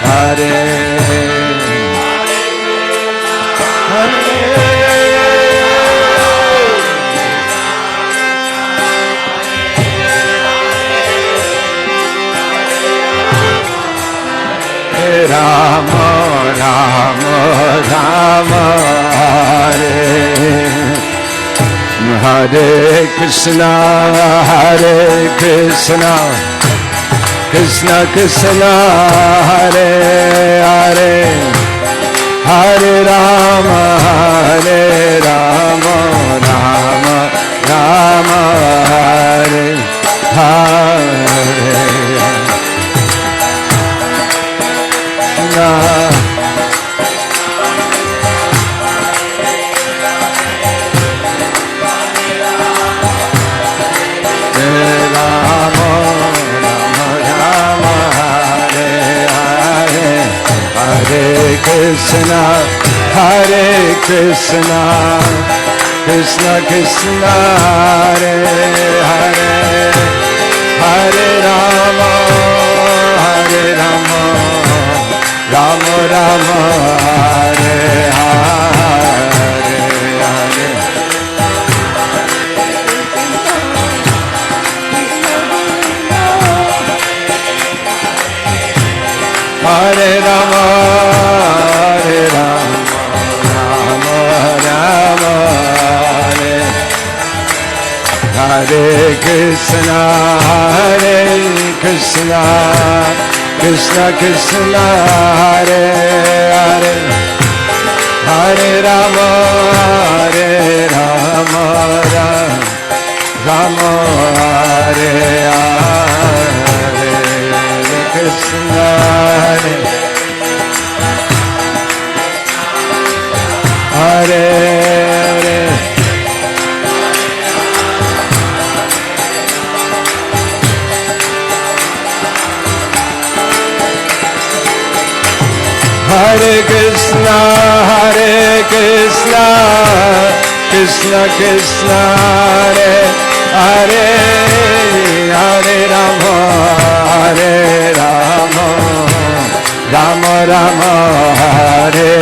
Hare. Rama Rama Rama, Hare Hare Krishna, Krishna Krishna, Hare Hare, Hare Rama, Rama Rama, Hare Hare. Hare Krishna, Krishna Krishna, Hare Hare, Hare Rama, Rama Rama, Hare Hare, Hare. Hare Rama, Rama Rama, Hare Hare Krishna, Krishna Krishna, Hare Hare, Hare Rama, Rama Hare Hare, Krishna Hare Hare. Hare Krishna, Krishna Krishna, Hare Hare, Hare Rama, Rama Rama, Hare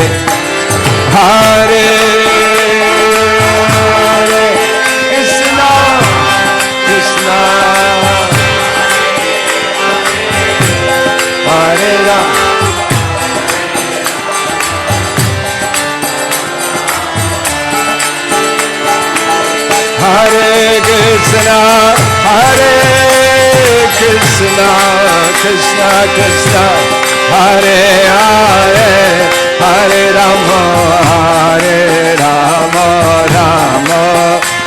Hare, Hare Krishna, Krishna Hare Rama. Hare Krishna, Krishna Krishna, Hare Hare, Hare Rama,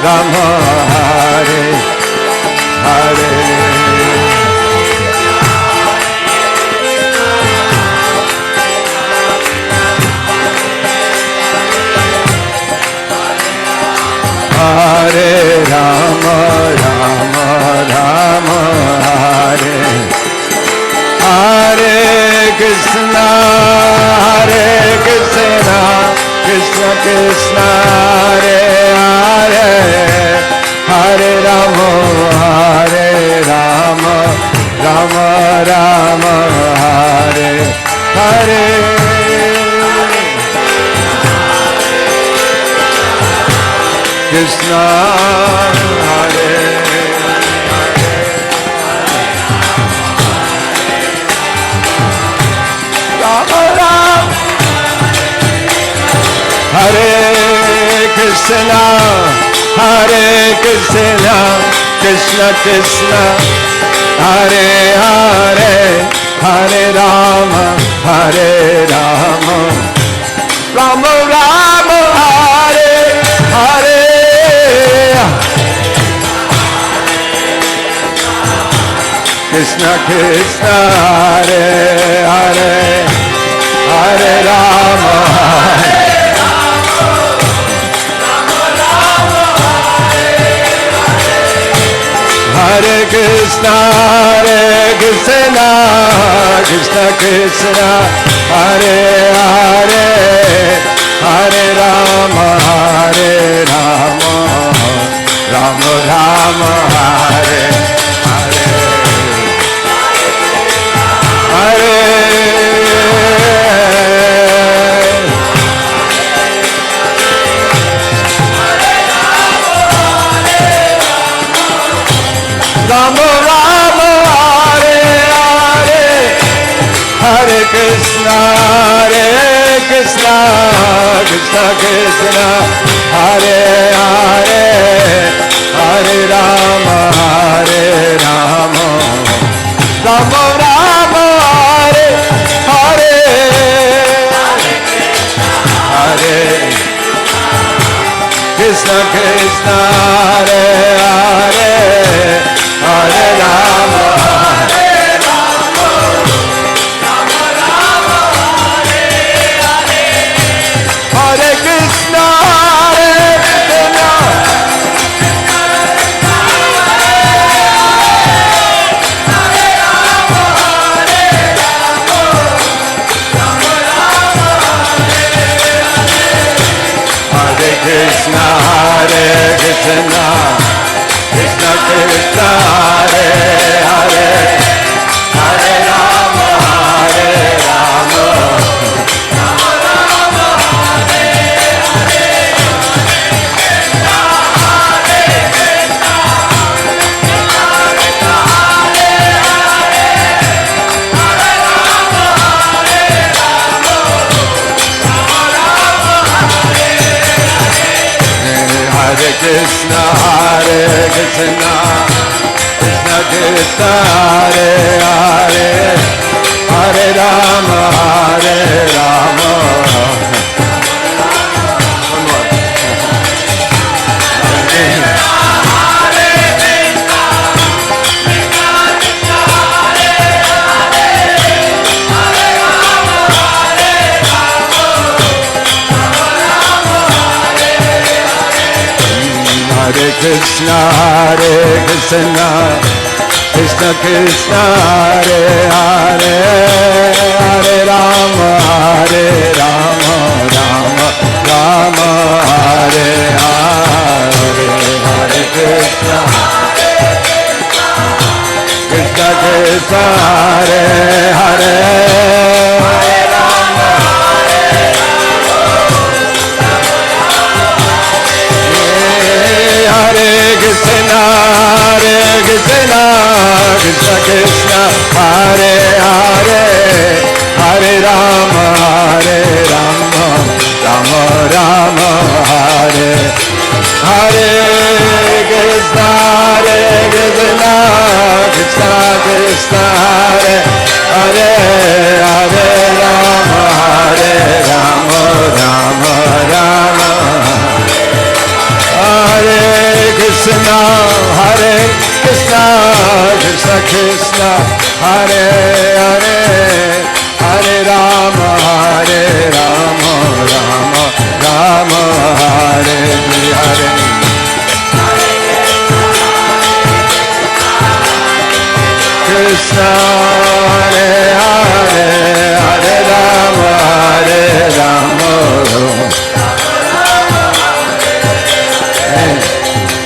Rama Hare Hare. Hare Rama, Rama Hare Hare Krishna, Krishna Krishna, Hare Hare, Hare Rama, Rama Hare Hare. Krishna Hare Rama Rama, Hare Krishna, Krishna Krishna, Hare Hare, Hare Rama, Rama Rama, Hare Hare. Krishna Krishna, Hare Hare, Hare Rama, Hare Krishna, Krishna Krishna, Hare Hare, Hare Rama, Rama Rama, Hare Hare, Hare Rama Rama, Hare Hare, Hare Krishna, Krishna Krishna, Hare Hare, Hare Rama, Rama Rama, Hare Hare, Hare Krishna Krishna, Hare Hare, Hare Rama, Hare Krishna, Hare Krishna, Hare Krishna, Hare Krishna, Krishna Krishna, Hare Hare, Hare Rama, Rama Rama, Hare Hare, Hare Krishna, Hare Krishna, Krishna Krishna, Hare Hare, Hare Rama, Rama. One more. Hare Krishna, Krishna Krishna, Hare Hare, Hare Rama, Rama Rama, Hare Hare, Hare Krishna, Krishna Krishna, Hare Hare, Hare Rama, Hare Krishna, Krishna Krishna, Hare Hare, Hare Rama, Rama Rama, Hare Hare Krishna, Krishna Krishna, Hare Hare, Hare Rama, Rama Rama, Hare Krishna, Krishna Krishna, Hare Hare, Hare Rama, Rama Rama, Hare Hare. Krishna, Hare Hare, Hare Rama,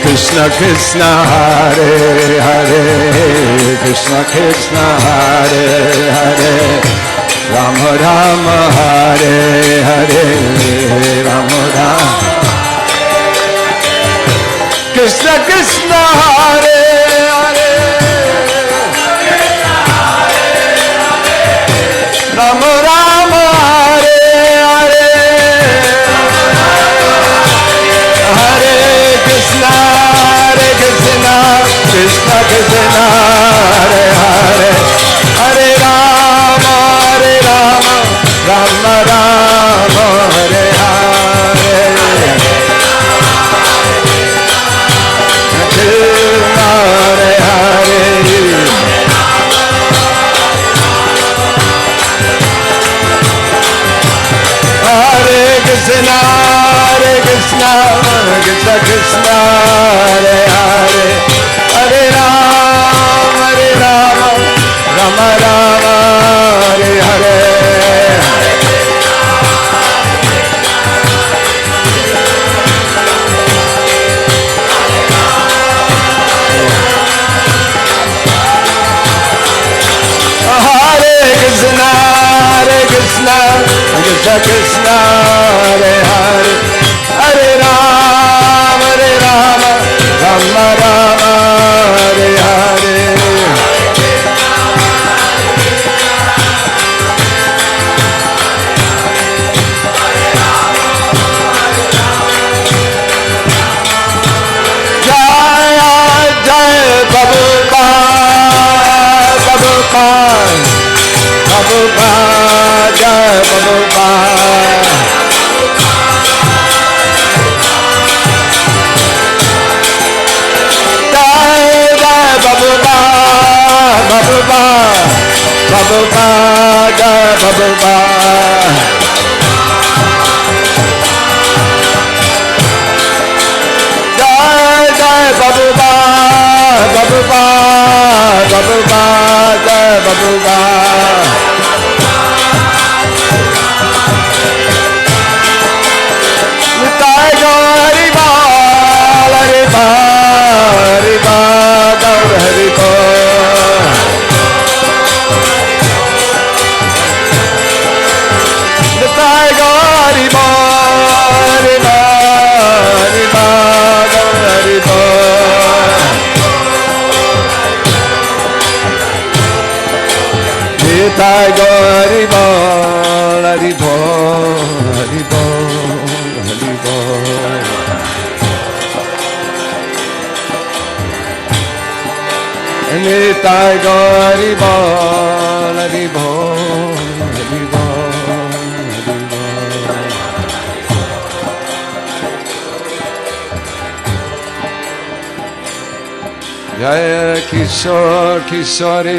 Krishna Krishna, Hare Hare, Krishna Krishna, Hare Hare, Rama Rama, Hare Hare, Rama Rama. Krishna Krishna, Hare Hare, Rama Rama, Hare Hare, Hare Krishna, Krishna Krishna, Hare Hare, Hare Rama, Rama Rama, Hare Hare, Krishna, Hare Hare, Hare Krishna, Krishna Krishna, Hare Hare, Hare Rama, Krishna, Hare Hare, Hare Rama, Rama Rama, Hare Hare. Prabhupada, Jai Prabhupada. Jai Jai Prabhupada, Prabhupada, Prabhupada, Jai Prabhupada. Jai Jai Prabhupada, Prabhupada, Prabhupada, Jai Prabhupada. Nitai Gauri Bal, Hari Bal, Hari Bal, Gaur Hari Bal. Nitai Gauri Bal, Hari Bal, Hari Bal, Gaur Hari Bal. Nitai Gauri Bal, Hari Bal, Hari Bal, Hari Bal. Nitai Gauri Bal, Hari Bal, Hari Bal, Hari Bal. Jaya Kishore Kishore